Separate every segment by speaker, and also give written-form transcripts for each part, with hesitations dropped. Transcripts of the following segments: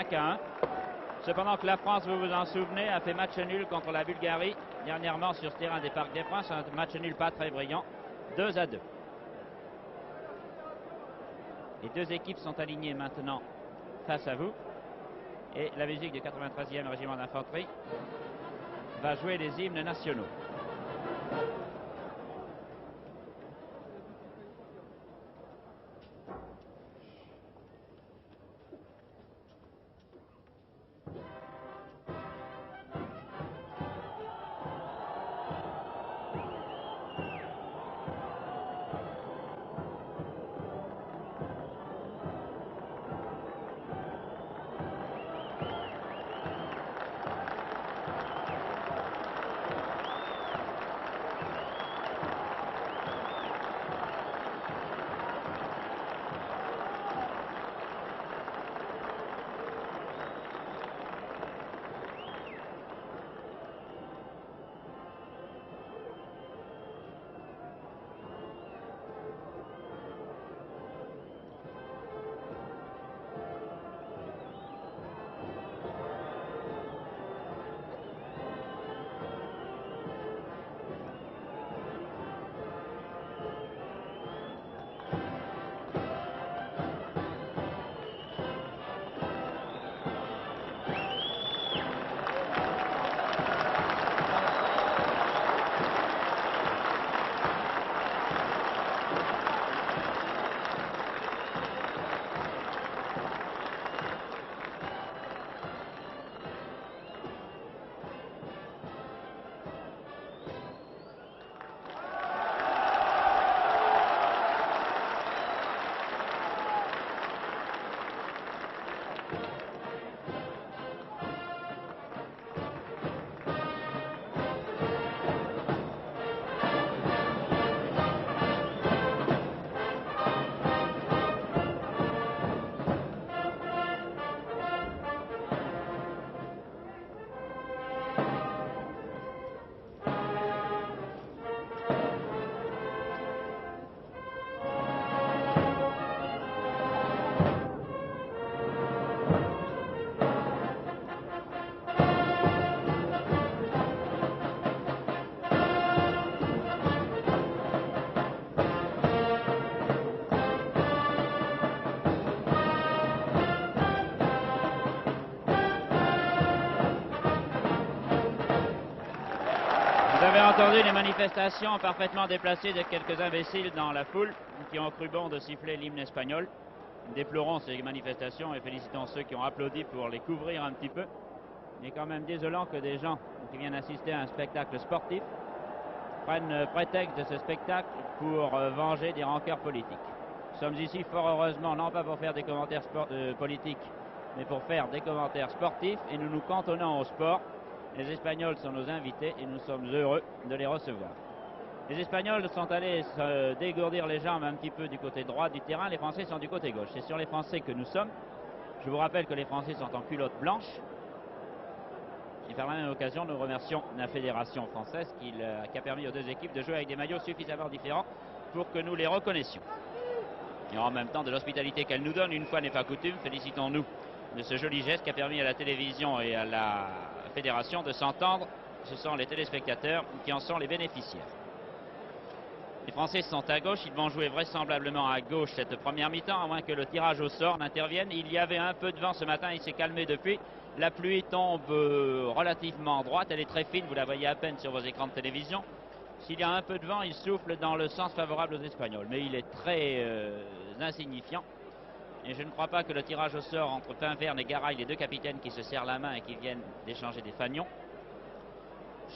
Speaker 1: 5-1. Cependant que la France, vous vous en souvenez, a fait match nul contre la Bulgarie dernièrement sur ce terrain des Parcs des Princes. Un match nul pas très brillant, 2-2. Les deux équipes sont alignées maintenant face à vous. Et la musique du 93e régiment d'infanterie va jouer les hymnes nationaux. Vous avez entendu les manifestations parfaitement déplacées de quelques imbéciles dans la foule qui ont cru bon de siffler l'hymne espagnol. Déplorons ces manifestations et félicitons ceux qui ont applaudi pour les couvrir un petit peu. Il est quand même désolant que des gens qui viennent assister à un spectacle sportif prennent prétexte de ce spectacle pour venger des rancœurs politiques. Nous sommes ici fort heureusement, non pas pour faire des commentaires politiques, mais pour faire des commentaires sportifs, et nous nous cantonnons au sport. Les Espagnols sont nos invités et nous sommes heureux de les recevoir. Les Espagnols sont allés se dégourdir les jambes un petit peu du côté droit du terrain, les Français sont du côté gauche. C'est sur les Français que nous sommes. Je vous rappelle que les Français sont en culotte blanche. Et par la même occasion, nous remercions la Fédération française qui a permis aux deux équipes de jouer avec des maillots suffisamment différents pour que nous les reconnaissions. Et en même temps, de l'hospitalité qu'elle nous donne, une fois n'est pas coutume, félicitons-nous de ce joli geste qui a permis à la télévision et à la Fédération de s'entendre. Ce sont les téléspectateurs qui en sont les bénéficiaires. Les Français sont à gauche, ils vont jouer vraisemblablement à gauche cette première mi-temps, à moins que le tirage au sort n'intervienne. Il y avait un peu de vent ce matin, il s'est calmé depuis. La pluie tombe relativement droite, elle est très fine, vous la voyez à peine sur vos écrans de télévision. S'il y a un peu de vent, il souffle dans le sens favorable aux Espagnols, mais il est très insignifiant. Et je ne crois pas que le tirage au sort entre Pinverne et Garay, les deux capitaines qui se serrent la main et qui viennent d'échanger des fanions,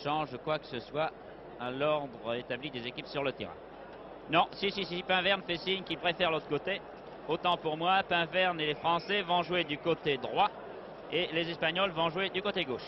Speaker 1: change quoi que ce soit à l'ordre établi des équipes sur le terrain. Non, si, Pinverne fait signe qu'il préfère l'autre côté. Autant pour moi, Pinverne et les Français vont jouer du côté droit et les Espagnols vont jouer du côté gauche.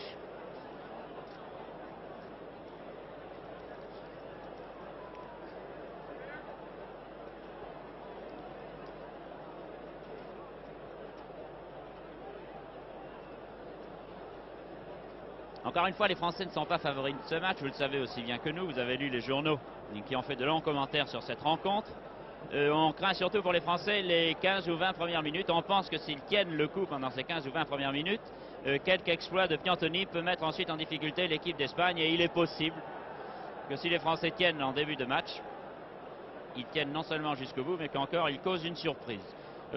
Speaker 1: Encore une fois, les Français ne sont pas favoris de ce match, vous le savez aussi bien que nous. Vous avez lu les journaux qui ont fait de longs commentaires sur cette rencontre. On craint surtout pour les Français les 15 ou 20 premières minutes. On pense que s'ils tiennent le coup pendant ces 15 ou 20 premières minutes, quelque exploit de Piantoni peut mettre ensuite en difficulté l'équipe d'Espagne. Et il est possible que si les Français tiennent en début de match, ils tiennent non seulement jusqu'au bout, mais qu'encore ils causent une surprise.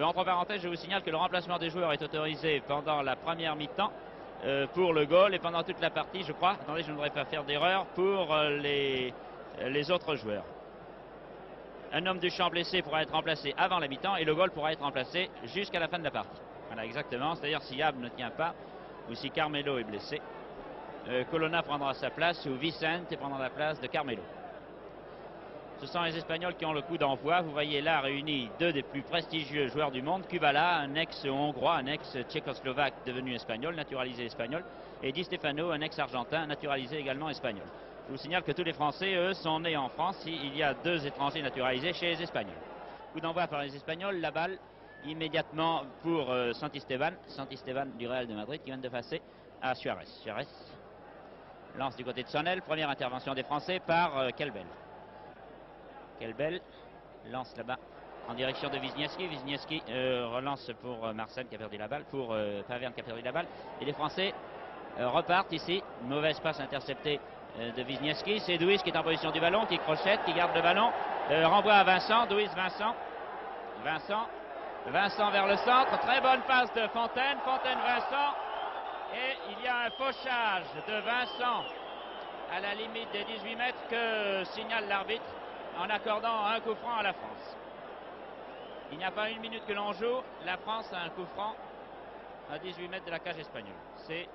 Speaker 1: Entre parenthèses, je vous signale que le remplacement des joueurs est autorisé pendant la première mi-temps pour le goal et pendant toute la partie, je crois. Attendez, je ne voudrais pas faire d'erreur pour les autres joueurs. Un homme du champ blessé pourra être remplacé avant la mi-temps et le goal pourra être remplacé jusqu'à la fin de la partie. Voilà, exactement. C'est-à-dire si Yab ne tient pas ou si Carmelo est blessé, Colonna prendra sa place ou Vicente prendra la place de Carmelo. Ce sont les Espagnols qui ont le coup d'envoi. Vous voyez là réunis deux des plus prestigieux joueurs du monde. Kubala, un ex-hongrois, un ex-tchécoslovaque devenu espagnol, naturalisé espagnol. Et Di Stefano, un ex-argentin, naturalisé également espagnol. Je vous signale que tous les Français, eux, sont nés en France. Il y a deux étrangers naturalisés chez les Espagnols. Coup d'envoi par les Espagnols. La balle immédiatement pour Santisteban. Santisteban du Real de Madrid qui vient de passer à Suarez. Suarez lance du côté de Sonnel. Première intervention des Français par Kelbel. Kelbel lance là-bas en direction de Wisniewski. Wisniewski relance pour Marcel qui a perdu la balle, pour Paverne qui a perdu la balle. Et les Français repartent ici. Mauvaise passe interceptée de Wisniewski. C'est Douis qui est en position du ballon, qui crochette, qui garde le ballon. Renvoie à Vincent. Douis, Vincent. Vincent vers le centre. Très bonne passe de Fontaine. Fontaine, Vincent. Et il y a un fauchage de Vincent à la limite des 18 mètres que signale l'arbitre en accordant un coup franc à la France. Il n'y a pas une minute que l'on joue. La France a un coup franc à 18 mètres de la cage espagnole. C'est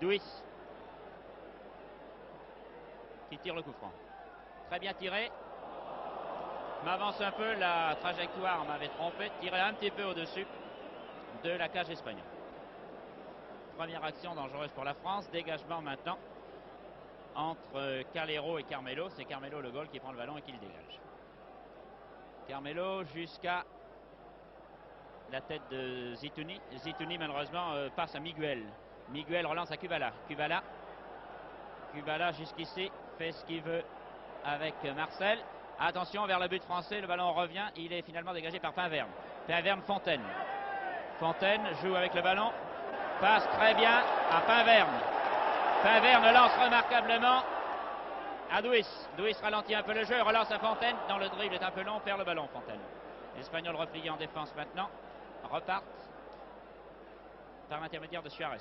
Speaker 1: Douis qui tire le coup franc. Très bien tiré. Je m'avance un peu, la trajectoire m'avait trompé. Tiré un petit peu au-dessus de la cage espagnole. Première action dangereuse pour la France. Dégagement maintenant entre Calero et Carmelo. C'est Carmelo le goal qui prend le ballon et qui le dégage. Carmelo jusqu'à la tête de Zitouni. Zitouni malheureusement passe à Miguel. Miguel relance à Kubala. Kubala jusqu'ici fait ce qu'il veut avec Marcel. Attention vers le but français, le ballon revient. Il est finalement dégagé par Paverne. Paverne, Fontaine. Fontaine joue avec le ballon. Passe très bien à Paverne. Paverne lance remarquablement à Douis. Douis ralentit un peu le jeu, relance à Fontaine. Dans le dribble est un peu long, perd le ballon Fontaine. Les Espagnols repliés en défense maintenant. Repartent par l'intermédiaire de Suarez.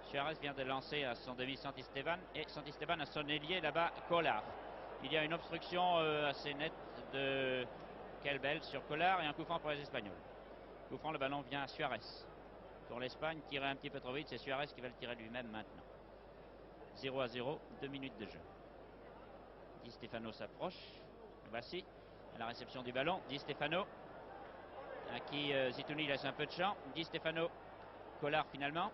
Speaker 1: Suarez vient de lancer à son demi Santisteban et Santisteban a son ailier là-bas, Collard. Il y a une obstruction assez nette de Kelbel sur Collard et un coup franc pour les Espagnols. Coup franc, le ballon vient à Suarez. Pour l'Espagne, tiré un petit peu trop vite, c'est Suarez qui va le tirer lui-même maintenant. 0-0, 2 minutes de jeu. Di Stefano s'approche. Voici à la réception du ballon. Di Stefano à qui Zitouni laisse un peu de champ. Di Stefano, Collard finalement.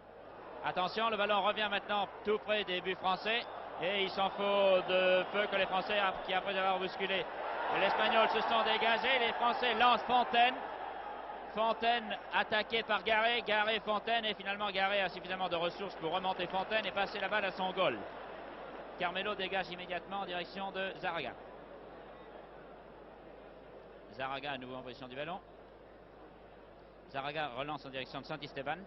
Speaker 1: Attention, le ballon revient maintenant tout près des buts français. Et il s'en faut de peu que les Français, qui après avoir bousculé l'Espagnol, se sont dégagés. Les Français lancent Fontaine. Fontaine attaqué par Garé. Garé, Fontaine. Et finalement, Garé a suffisamment de ressources pour remonter Fontaine et passer la balle à son goal. Carmelo dégage immédiatement en direction de Zaraga. Zaraga à nouveau en position du ballon. Zaraga relance en direction de Santisteban.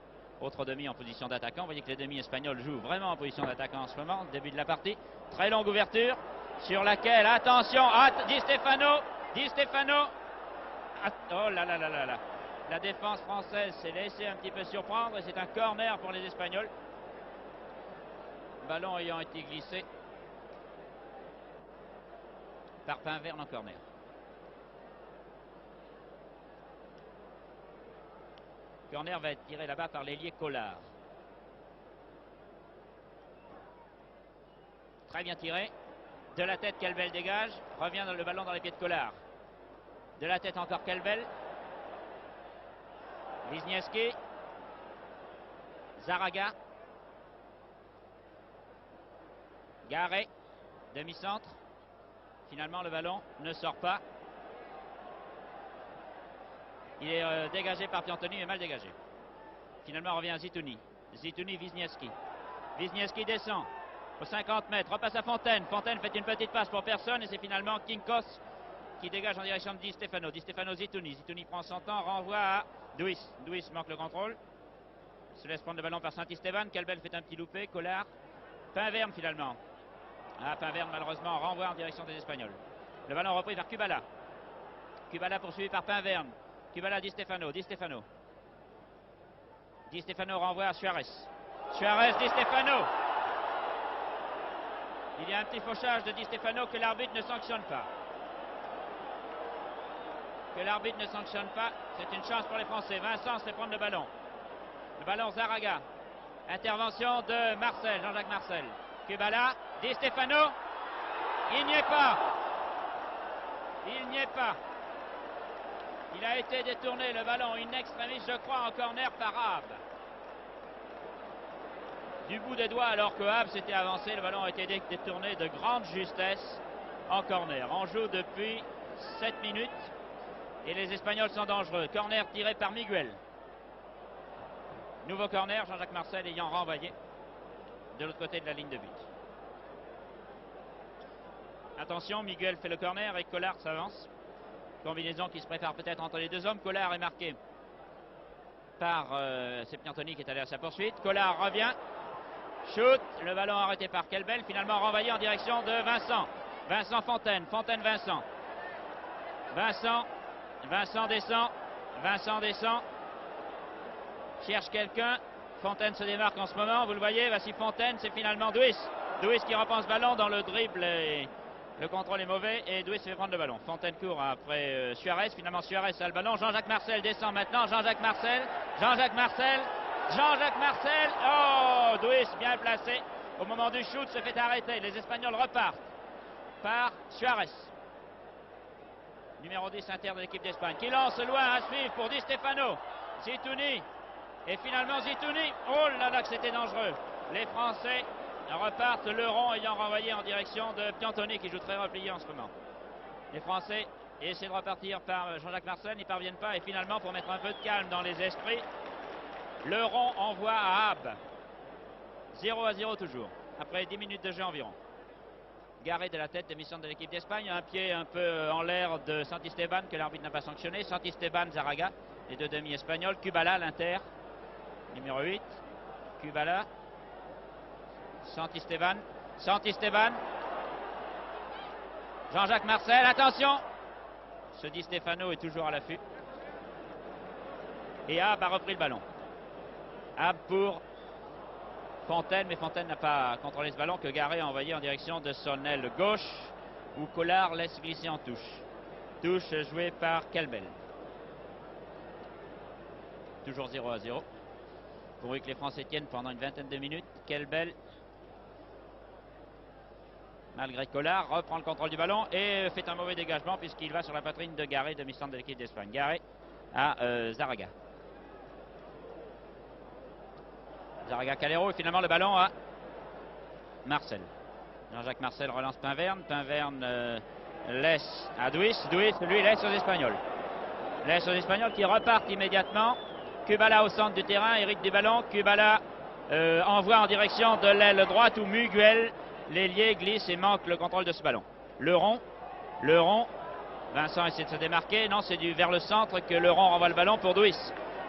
Speaker 1: Autre demi en position d'attaquant. Vous voyez que les demi espagnols jouent vraiment en position d'attaquant en ce moment. Début de la partie. Très longue ouverture sur laquelle, attention, Di Stefano. Di Stefano. Oh là là là là là. La défense française s'est laissée un petit peu surprendre et c'est un corner pour les Espagnols. Ballon ayant été glissé par Paverne en corner. Corner va être tiré là-bas par l'ailier Collard. Très bien tiré. De la tête, Kelbel dégage. Revient dans le ballon dans les pieds de Collard. De la tête encore Kelbel. Wisniewski. Zaraga. Garé. Demi-centre. Finalement, le ballon ne sort pas. Il est dégagé par Piantoni, mais mal dégagé. Finalement, revient Zitouni. Zitouni, Wisniewski. Wisniewski descend aux 50 mètres, repasse à Fontaine. Fontaine fait une petite passe pour personne et c'est finalement Kinkos qui dégage en direction de Di Stefano. Di Stefano, Zitouni. Zitouni prend son temps, renvoie à Duis. Duis manque le contrôle. Se laisse prendre le ballon par Saint-Esteban. Kelbel fait un petit loupé. Collard. Pinverne finalement. Ah, Pinverne malheureusement renvoie en direction des Espagnols. Le ballon repris vers Kubala. Kubala poursuivi par Pinverne. Kubala, Di Stefano. Di Stefano. Di Stefano renvoie à Suarez. Suarez, Di Stefano. Il y a un petit fauchage de Di Stefano que l'arbitre ne sanctionne pas. Que l'arbitre ne sanctionne pas, c'est une chance pour les Français. Vincent se fait prendre le ballon. Le ballon Zaraga. Intervention de Marcel, Jean-Jacques Marcel. Kubala, Di Stefano. Il n'y est pas. Il n'y est pas. Il a été détourné le ballon in extremis, je crois, en corner par Haab. Du bout des doigts, alors que Haab s'était avancé, le ballon a été détourné de grande justesse en corner. On joue depuis 7 minutes et les Espagnols sont dangereux. Corner tiré par Miguel. Nouveau corner, Jean-Jacques Marcel ayant renvoyé de l'autre côté de la ligne de but. Attention, Miguel fait le corner et Collard s'avance. Combinaison qui se prépare peut-être entre les deux hommes. Collard est marqué par c'est Piantoni qui est allé à sa poursuite. Collard revient. Shoot. Le ballon arrêté par Kelbel. Finalement renvoyé en direction de Vincent. Vincent Fontaine. Fontaine Vincent. Vincent descend. Vincent descend. Cherche quelqu'un. Fontaine se démarque en ce moment. Vous le voyez. Voici Fontaine. C'est finalement Duis. Duis qui reprend ce ballon dans le dribble. Le contrôle est mauvais et Duis fait prendre le ballon. Fontaine court après Suarez. Finalement Suarez a le ballon. Jean-Jacques Marcel descend maintenant. Jean-Jacques Marcel. Jean-Jacques Marcel. Jean-Jacques Marcel. Oh, Duis bien placé. Au moment du shoot se fait arrêter. Les Espagnols repartent par Suarez. Numéro 10 interne de l'équipe d'Espagne. Qui lance loin à suivre pour Di Stefano. Zitouni. Et finalement Zitouni. Oh là là que c'était dangereux. Les Français repartent, le rond ayant renvoyé en direction de Piantoni qui joue très replié en ce moment. Les Français essaient de repartir par Jean-Jacques Marcel, n'y parviennent pas et finalement pour mettre un peu de calme dans les esprits, le rond envoie à Haab. 0-0 toujours, après 10 minutes de jeu environ. Garé de la tête de de l'équipe d'Espagne, un pied un peu en l'air de Saint-Esteban que l'arbitre n'a pas sanctionné. Saint-Esteban, Zaraga, les deux demi espagnols. Kubala, l'Inter, numéro 8. Kubala. Saint-Esteban. Jean-Jacques Marcel, attention. Ce Di Stefano est toujours à l'affût. Et Haab a repris le ballon. Haab pour Fontaine, mais Fontaine n'a pas contrôlé ce ballon que Garé a envoyé en direction de son aile gauche, où Collard laisse glisser en touche. Touche jouée par Kelbel. Toujours 0-0. Pourvu que les Français tiennent pendant une vingtaine de minutes. Kelbel, malgré Collard, reprend le contrôle du ballon et fait un mauvais dégagement puisqu'il va sur la poitrine de Garé, demi-centre de l'équipe d'Espagne. Garé à Zaraga. Zaraga Calero et finalement le ballon à Marcel. Jean-Jacques Marcel relance Pinverne. Pinverne laisse à Duis. Duis, lui, laisse aux Espagnols. Laisse aux Espagnols qui repartent immédiatement. Kubala au centre du terrain, hérite du ballon. Kubala envoie en direction de l'aile droite où Miguel, l'ailier, glisse et manque le contrôle de ce ballon. Le rond. Vincent essaie de se démarquer. Non, c'est vers le centre que le rond renvoie le ballon pour Duis.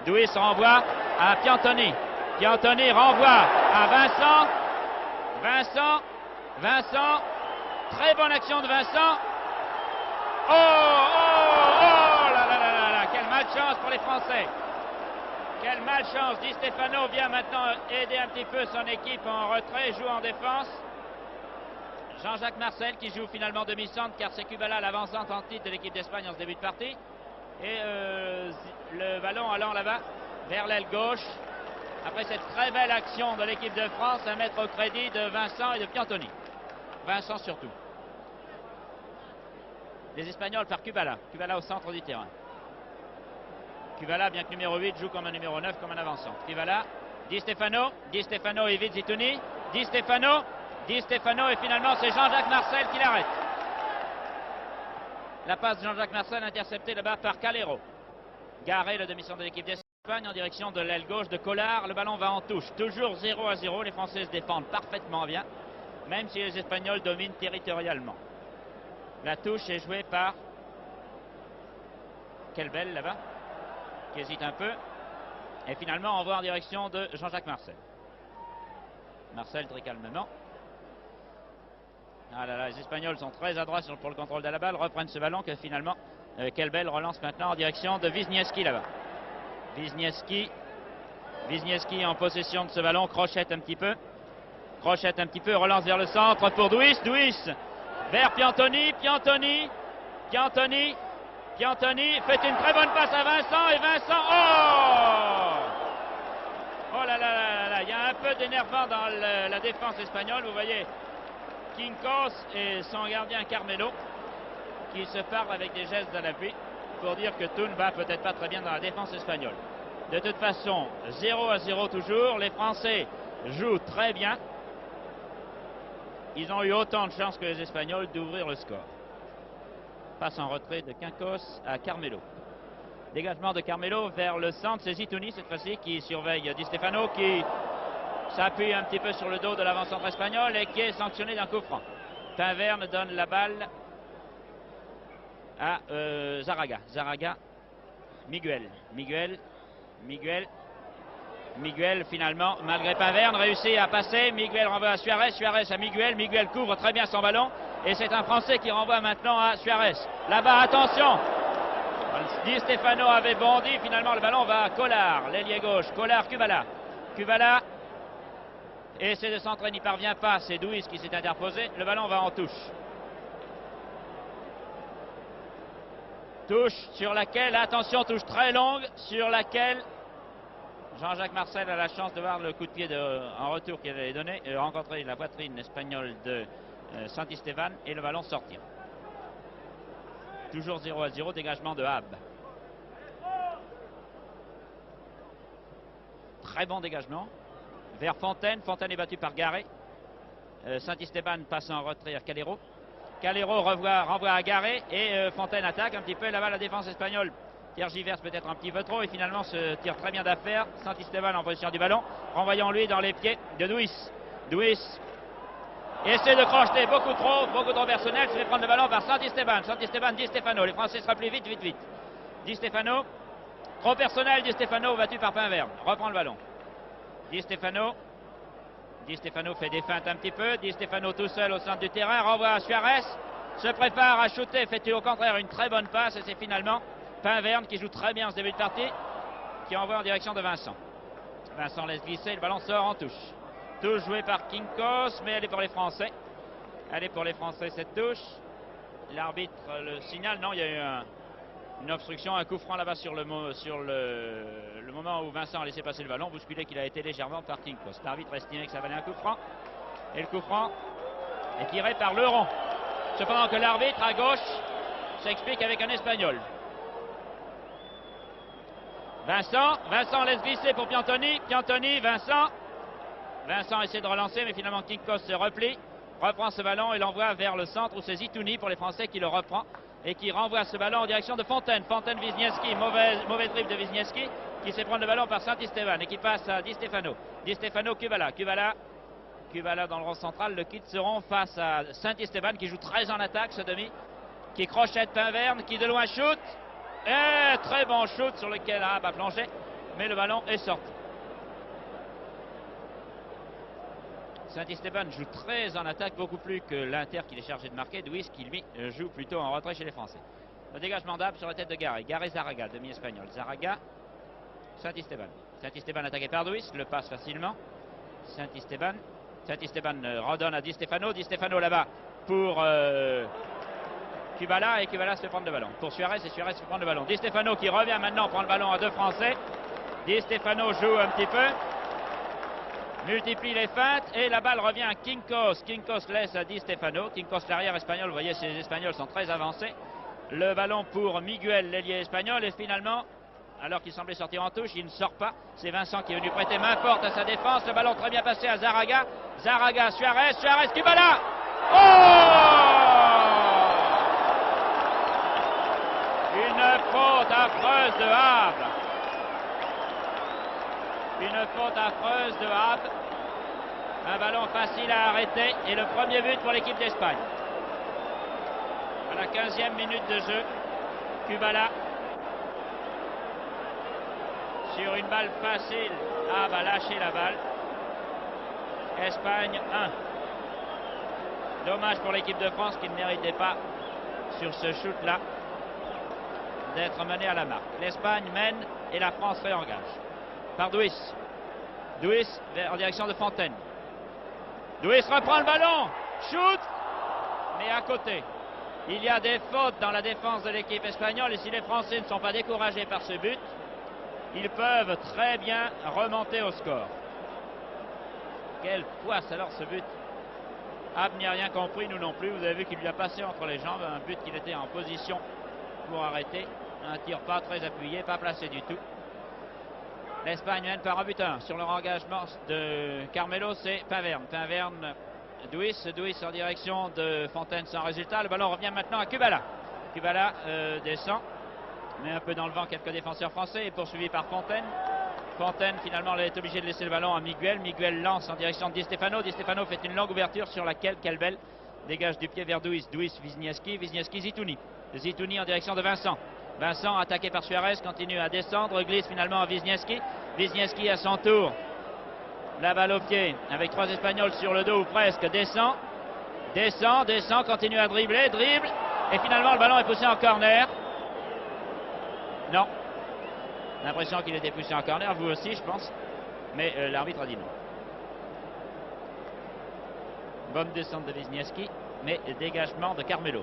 Speaker 1: Duis renvoie à Piantoni. Piantoni renvoie à Vincent. Très bonne action de Vincent. Oh là, quelle malchance pour les Français. Quelle malchance. Di Stefano vient maintenant aider un petit peu son équipe en retrait, joue en défense. Jean-Jacques Marcel qui joue finalement demi-centre car c'est Kubala l'avancante en titre de l'équipe d'Espagne en ce début de partie. Et le ballon allant là-bas vers l'aile gauche. Après cette très belle action de l'équipe de France, à mettre au crédit de Vincent et de Piantoni. Vincent surtout. Les Espagnols par Kubala. Kubala au centre du terrain. Kubala, bien que numéro 8, joue comme un numéro 9, comme un avançant. Kubala, Di Stefano évite Zitouni. Di Stefano et finalement c'est Jean-Jacques Marcel qui l'arrête. La passe de Jean-Jacques Marcel interceptée là-bas par Calero. Garé, le demi-centre de l'équipe d'Espagne, en direction de l'aile gauche de Collard. Le ballon va en touche. Toujours 0-0. Les Français se défendent parfaitement bien, même si les Espagnols dominent territorialement. La touche est jouée par Kelbel là-bas, qui hésite un peu. Et finalement, on voit en direction de Jean-Jacques Marcel. Marcel très calmement. Ah là là, les Espagnols sont très adroits pour le contrôle de la balle, reprennent ce ballon que finalement Kelbel relance maintenant en direction de Wisniewski là-bas. Wisniewski en possession de ce ballon, crochette un petit peu, relance vers le centre pour Douis vers Piantoni fait une très bonne passe à Vincent et Vincent, oh là là là là, il y a un peu d'énervement dans la défense espagnole, vous voyez Quincos et son gardien Carmelo qui se parlent avec des gestes à l'appui pour dire que tout ne va peut-être pas très bien dans la défense espagnole. De toute façon, 0-0 toujours, les Français jouent très bien. Ils ont eu autant de chances que les Espagnols d'ouvrir le score. Passe en retrait de Quincos à Carmelo. Dégagement de Carmelo vers le centre, c'est Zitouni cette fois-ci qui surveille Di Stefano qui s'appuie un petit peu sur le dos de l'avant-centre espagnol et qui est sanctionné d'un coup franc. Pinverne donne la balle à Zaraga. Miguel finalement, malgré Pinverne, réussit à passer. Miguel renvoie à Suarez à Miguel. Miguel couvre très bien son ballon. Et c'est un Français qui renvoie maintenant à Suarez. Là-bas, attention! Di Stefano avait bondi. Finalement, le ballon va à Collard, l'ailier gauche. Collard, Kubala essaie de centrer, n'y parvient pas. C'est Douis qui s'est interposé. Le ballon va en touche. Touche sur laquelle, attention, touche très longue, sur laquelle Jean-Jacques Marcel a la chance de voir le coup de pied en retour qu'il avait donné, rencontrer la poitrine espagnole de Santisteban et le ballon sortir. Toujours 0-0, dégagement de Hab. Très bon dégagement. Vers Fontaine est battu par Garé. Santisteban passe en retrait à Calero. Calero renvoie à Garé et Fontaine attaque un petit peu là-bas la défense espagnole. Tergiverse peut-être un petit peu trop et finalement se tire très bien d'affaire. Santisteban en position du ballon, renvoyant lui dans les pieds de Douis. Essaie de crocheter beaucoup trop personnel. Se fait prendre le ballon par Santisteban. Di Stefano. Les Français se rappellent vite. Di Stefano. Trop personnel, Di Stefano battu par Pinverne. Reprend le ballon. Di Stefano fait des feintes un petit peu. Di Stefano tout seul au centre du terrain. Renvoie à Suarez. Se prépare à shooter. Fait au contraire une très bonne passe. Et c'est finalement Pinverne qui joue très bien ce début de partie. Qui envoie en direction de Vincent. Vincent laisse glisser. Le ballon sort en touche. Touche jouée par Quincos, mais elle est pour les Français. Cette touche. L'arbitre le signale. Non, il y a eu une obstruction, un coup franc là-bas sur le moment où Vincent a laissé passer le ballon, bousculé qu'il a été légèrement par Quincos. L'arbitre estimait que ça valait un coup franc. Et le coup franc est tiré par Leuron. Cependant que l'arbitre à gauche s'explique avec un Espagnol. Vincent laisse glisser pour Piantoni, Vincent essaie de relancer, mais finalement Quincos se replie, reprend ce ballon et l'envoie vers le centre où c'est Zitouni pour les Français qui le reprend et qui renvoie ce ballon en direction de Fontaine. Wisniewski, mauvais dribble de Wisniewski qui sait prendre le ballon par Santisteban et qui passe à Di Stefano. Kubala dans le rond central, le quitte seront face à Santisteban qui joue très en attaque ce demi, qui crochette Pinverne, qui de loin shoot. Et très bon shoot sur lequel Hab a plongé, mais le ballon est sorti. Santisteban joue très en attaque, beaucoup plus que l'Inter qu'il est chargé de marquer. Douis qui lui joue plutôt en retrait chez les Français. Le dégagement d'Hab sur la tête de Garé. Zaraga, demi-espagnol. Santisteban attaqué par Douis, le passe facilement. Santisteban redonne à Di Stefano là-bas pour Kubala et Kubala se fait prendre le ballon. Pour Suarez et Suarez se fait prendre le ballon. Di Stefano qui revient maintenant prendre le ballon à deux Français. Di Stefano joue un petit peu. Multiplie les feintes et la balle revient à Quincos. Quincos laisse à Di Stefano. Quincos l'arrière espagnol, vous voyez ces Espagnols sont très avancés. Le ballon pour Miguel, l'ailier espagnol, et finalement, alors qu'il semblait sortir en touche, il ne sort pas. C'est Vincent qui est venu prêter main forte à sa défense. Le ballon très bien passé à Zaraga. Suarez, Kubala. Une faute affreuse de Hab. Un ballon facile à arrêter et le premier but pour l'équipe d'Espagne. À la 15e minute de jeu, Kubala sur une balle facile. Ah, va lâcher la balle. Espagne 1. Dommage pour l'équipe de France qui ne méritait pas sur ce shoot-là d'être menée à la marque. L'Espagne mène et la France réengage. Par Duis. Duis en direction de Fontaine. Duis reprend le ballon. Shoot. Mais à côté. Il y a des fautes dans la défense de l'équipe espagnole et si les Français ne sont pas découragés par ce but, ils peuvent très bien remonter au score. Quelle poisse alors ce but. Ab n'y a rien compris, nous non plus. Vous avez vu qu'il lui a passé entre les jambes un but qu'il était en position pour arrêter. Un tir pas très appuyé, pas placé du tout. L'Espagne mène par un but 1 sur leur engagement de Carmelo, c'est Paverne. Paverne, Duis en direction de Fontaine sans résultat. Le ballon revient maintenant à Kubala. Kubala descend, met un peu dans le vent quelques défenseurs français et poursuivi par Fontaine. Fontaine finalement est obligé de laisser le ballon à Miguel. Miguel lance en direction de Di Stefano. Di Stefano fait une longue ouverture sur laquelle Kelbel dégage du pied vers Duis. Duis, Wisniewski, Wisniewski, Zitouni. Zitouni en direction de Vincent. Vincent attaqué par Suarez continue à descendre, glisse finalement à Wisniewski. Wisniewski à son tour. La balle au pied avec 3 Espagnols sur le dos ou presque. Descend, continue à dribbler, dribble. Et finalement le ballon est poussé en corner. Non. L'impression qu'il était poussé en corner, vous aussi je pense. Mais l'arbitre a dit non. Bonne descente de Wisniewski, mais dégagement de Carmelo.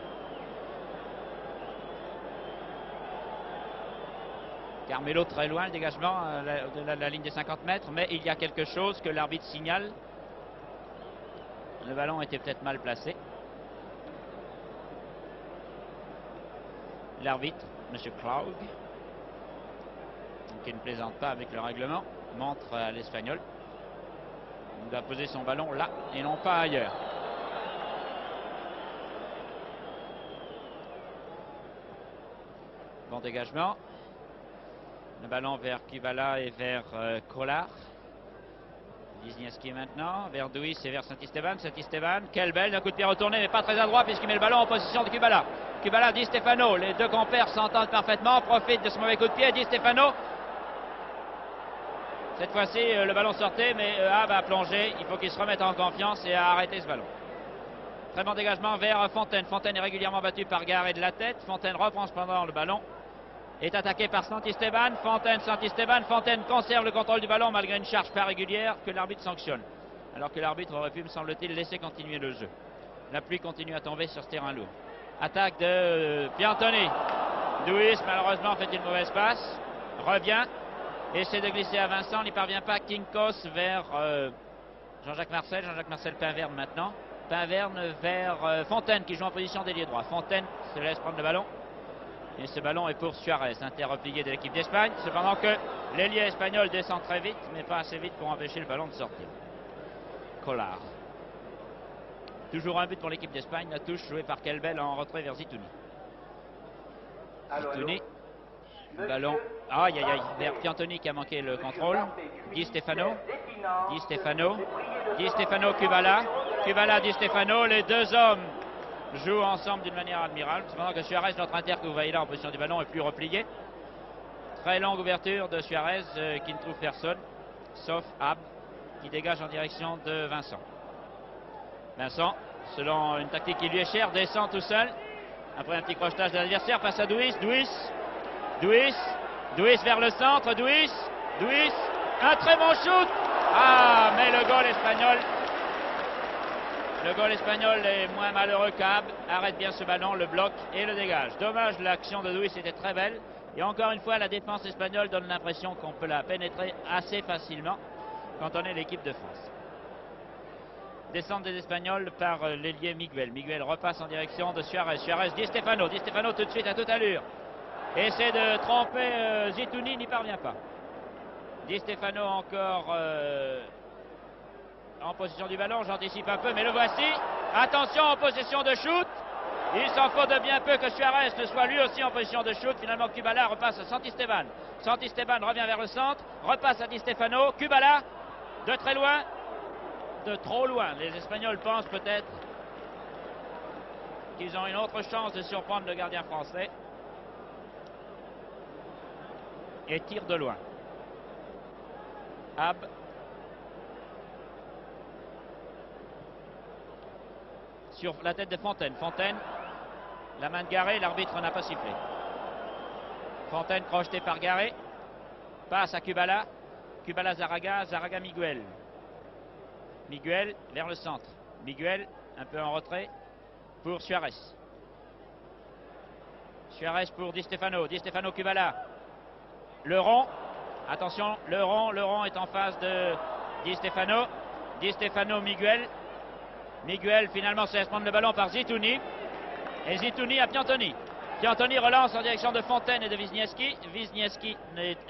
Speaker 1: Carmelo très loin, le dégagement de la ligne des 50 mètres, mais il y a quelque chose que l'arbitre signale. Le ballon était peut-être mal placé. L'arbitre, M. Klaug, qui ne plaisante pas avec le règlement, montre à l'Espagnol. Il doit poser son ballon là et non pas ailleurs. Bon dégagement. Le ballon vers Kubala et vers Collard. Wisniewski maintenant, vers Duis et vers Saint-Esteban. Saint-Esteban, Kelbel, d'un coup de pied retourné, mais pas très à droit puisqu'il met le ballon en position de Kubala. Kubala, Di Stefano, les deux compères s'entendent parfaitement, profitent de ce mauvais coup de pied. Di Stefano. Cette fois-ci, le ballon sortait, mais Ab a plongé. Il faut qu'il se remette en confiance et a arrêté ce ballon. Très bon dégagement vers Fontaine. Fontaine est régulièrement battu par Garret de la tête. Fontaine reprend cependant le ballon. Est attaqué par Saint-Esteban. Fontaine, Saint-Esteban. Fontaine conserve le contrôle du ballon malgré une charge pas régulière que l'arbitre sanctionne. Alors que l'arbitre aurait pu, me semble-t-il, laisser continuer le jeu. La pluie continue à tomber sur ce terrain lourd. Attaque de Piantoni. Duis, malheureusement, fait une mauvaise passe. Revient. Essaie de glisser à Vincent. N'y parvient pas. Kinkos vers Jean-Jacques Marcel. Jean-Jacques Marcel Paverne maintenant. Paverne vers Fontaine qui joue en position d'ailier droit. Fontaine se laisse prendre le ballon. Et ce ballon est pour Suarez, interreplié de l'équipe d'Espagne. Cependant que l'ailier espagnol descend très vite, mais pas assez vite pour empêcher le ballon de sortir. Collard. Toujours un but pour l'équipe d'Espagne. La touche jouée par Kelbel en retrait vers Zitouni. Zitouni. Le ballon. Aïe aïe aïe. Vers Piantoni qui a manqué le contrôle. Di Stefano. Di Stefano. Di Stefano, Kubala. Kubala, Di Stefano. Les deux hommes jouent ensemble d'une manière admirable. Cependant que Suarez, notre inter que vous voyez là en position du ballon, est plus replié. Très longue ouverture de Suarez qui ne trouve personne, sauf Ab, qui dégage en direction de Vincent. Vincent, selon une tactique qui lui est chère, descend tout seul. Après un petit crochetage de l'adversaire, passe à Duis. Duis vers le centre. Duis. Un très bon shoot. Ah, mais le goal espagnol. Le goal espagnol est moins malheureux qu'Ab. Arrête bien ce ballon, le bloque et le dégage. Dommage, l'action de Duis était très belle. Et encore une fois, la défense espagnole donne l'impression qu'on peut la pénétrer assez facilement quand on est l'équipe de France. Descente des Espagnols par l'ailier Miguel. Miguel repasse en direction de Suarez. Suarez, Di Stefano. Di Stefano tout de suite à toute allure. Essaie de tromper Zitouni, n'y parvient pas. Di Stefano encore en possession du ballon, j'anticipe un peu, mais le voici. Attention en possession de shoot. Il s'en faut de bien peu que Suarez ne soit lui aussi en position de shoot. Finalement, Kubala repasse à Saint-Esteban. Saint-Esteban revient vers le centre, repasse à Di Stefano. Kubala, de très loin, de trop loin. Les Espagnols pensent peut-être qu'ils ont une autre chance de surprendre le gardien français. Et tire de loin. Ab. Sur la tête de Fontaine. Fontaine, la main de Garé, l'arbitre n'a pas sifflé. Fontaine projeté par Garé. Passe à Kubala. Kubala Zaraga. Zaraga Miguel. Miguel vers le centre. Miguel un peu en retrait pour Suarez. Suarez pour Di Stefano. Di Stefano Kubala. Le rond. Attention, le rond est en face de Di Stefano. Di Stefano Miguel. Miguel finalement se laisse prendre le ballon par Zitouni. Et Zitouni à Piantoni. Piantoni relance en direction de Fontaine et de Wisniewski. Wisniewski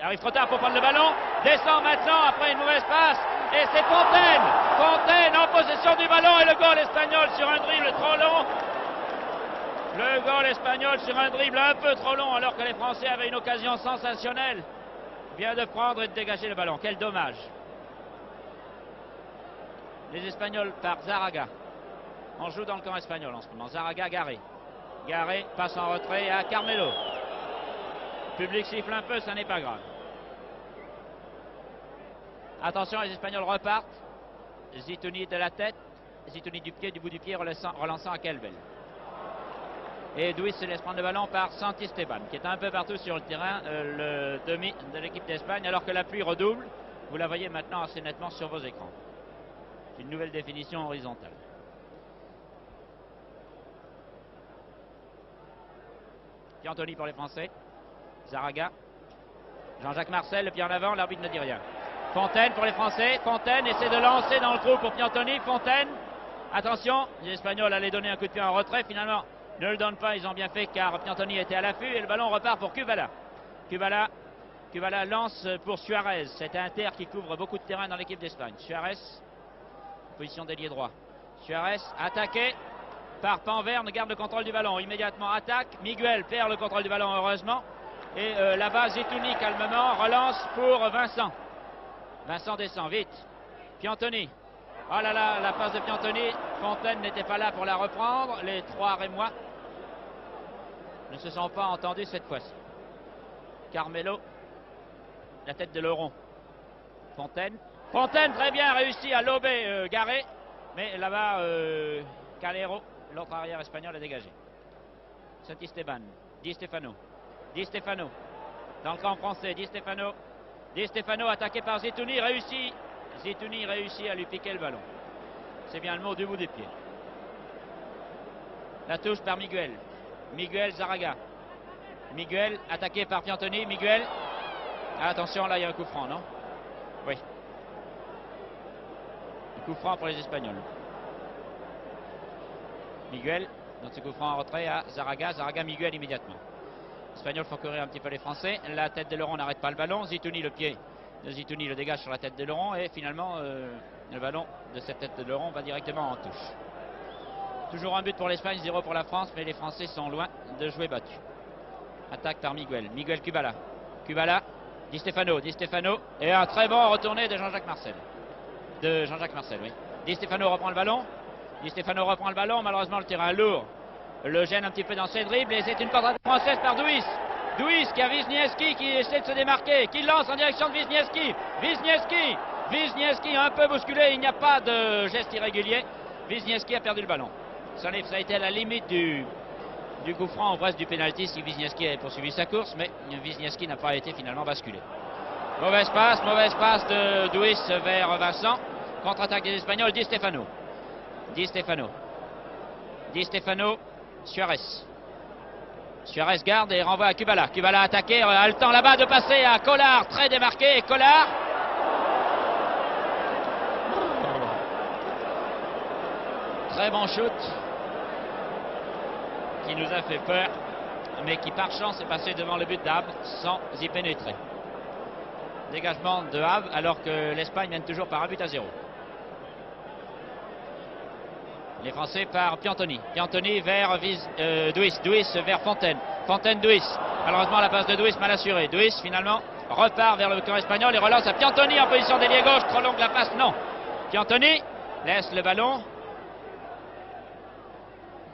Speaker 1: arrive trop tard pour prendre le ballon. Descend maintenant après une mauvaise passe. Et c'est Fontaine. Fontaine en possession du ballon et le goal espagnol sur un dribble trop long. Le goal espagnol sur un dribble un peu trop long alors que les Français avaient une occasion sensationnelle. Vient de prendre et de dégager le ballon. Quel dommage. Les Espagnols par Zaraga. On joue dans le camp espagnol en ce moment. Zaraga, Garé. Garé passe en retrait à Carmelo. Le public siffle un peu, ça n'est pas grave. Attention, les Espagnols repartent. Zitouni de la tête. Zitouni du pied, du bout du pied, relançant à Kelbel. Et Duis se laisse prendre le ballon par Santisteban, qui est un peu partout sur le terrain, le demi de l'équipe d'Espagne, alors que la pluie redouble. Vous la voyez maintenant assez nettement sur vos écrans. Une nouvelle définition horizontale. Piantoni pour les Français. Zaraga. Jean-Jacques Marcel, le pied en avant, l'arbitre ne dit rien. Fontaine pour les Français. Fontaine essaie de lancer dans le trou pour Piantoni. Fontaine. Attention, les Espagnols allaient donner un coup de pied en retrait. Finalement, ne le donnent pas. Ils ont bien fait car Piantoni était à l'affût et le ballon repart pour Kubala. Kubala lance pour Suarez. C'est un Inter qui couvre beaucoup de terrain dans l'équipe d'Espagne. Suarez. Position d'ailier droit. Suarez attaqué par Panverne, garde le contrôle du ballon. Immédiatement attaque. Miguel perd le contrôle du ballon heureusement. Et là-bas Zitouni calmement relance pour Vincent. Vincent descend vite. Piantoni. Oh là là, la passe de Piantoni. Fontaine n'était pas là pour la reprendre. Les trois Rémois ne se sont pas entendus cette fois-ci. Carmelo. La tête de Leron. Fontaine. Fontaine très bien réussi à lober Garé. Mais là-bas, Calero, l'autre arrière espagnol, a dégagé. Santisteban. Di Stefano. Di Stefano. Dans le camp français, Di Stefano. Di Stefano attaqué par Zitouni, réussi. Zitouni réussit à lui piquer le ballon. C'est bien le mot du bout des pieds. La touche par Miguel. Miguel Zaraga. Miguel attaqué par Piantoni. Miguel. Ah, attention, là il y a un coup franc, non? Oui. Un coup franc pour les Espagnols. Miguel, dans ce coup franc en retrait à Zaraga. Zaraga, Miguel immédiatement. Les Espagnols font courir un petit peu les Français. La tête de Leron n'arrête pas le ballon. Zitouni, le pied de Zitouni le dégage sur la tête de Leron. Et finalement, le ballon de cette tête de Leron va directement en touche. Toujours un but pour l'Espagne, 0 pour la France. Mais les Français sont loin de jouer battus. Attaque par Miguel. Miguel Kubala. Kubala. Di Stefano. Di Stefano. Et un très bon retourné de Jean-Jacques Marcel. Oui. Di Stefano reprend le ballon. Di Stefano reprend le ballon. Malheureusement, le terrain lourd le gêne un petit peu dans ses dribbles. Et c'est une contre-attaque française par Duis. Duis qui a Wisniewski qui essaie de se démarquer. Qui lance en direction de Wisniewski. Wisniewski un peu bousculé. Il n'y a pas de geste irrégulier. Wisniewski a perdu le ballon. Ça a été à la limite du coup franc ou presque du pénalty si Wisniewski avait poursuivi sa course. Mais Wisniewski n'a pas été finalement basculé. Mauvaise passe de Duis vers Vincent. Contre-attaque des Espagnols. Di Stefano. Suarez garde et renvoie à Kubala. Kubala attaqué, a le temps là-bas de passer à Collard, très démarqué. Et Collard. Très bon shoot qui nous a fait peur, mais qui par chance est passé devant le but d'Hab sans y pénétrer. Dégagement de Hab alors que l'Espagne mène toujours par un but à 0. Les Français par Piantoni. Piantoni vers Duis. Duis vers Fontaine. Fontaine Duis. Malheureusement la passe de Duis mal assurée. Duis finalement repart vers le camp espagnol et relance à Piantoni en position d'ailier gauche. Trop longue la passe, non. Piantoni laisse le ballon.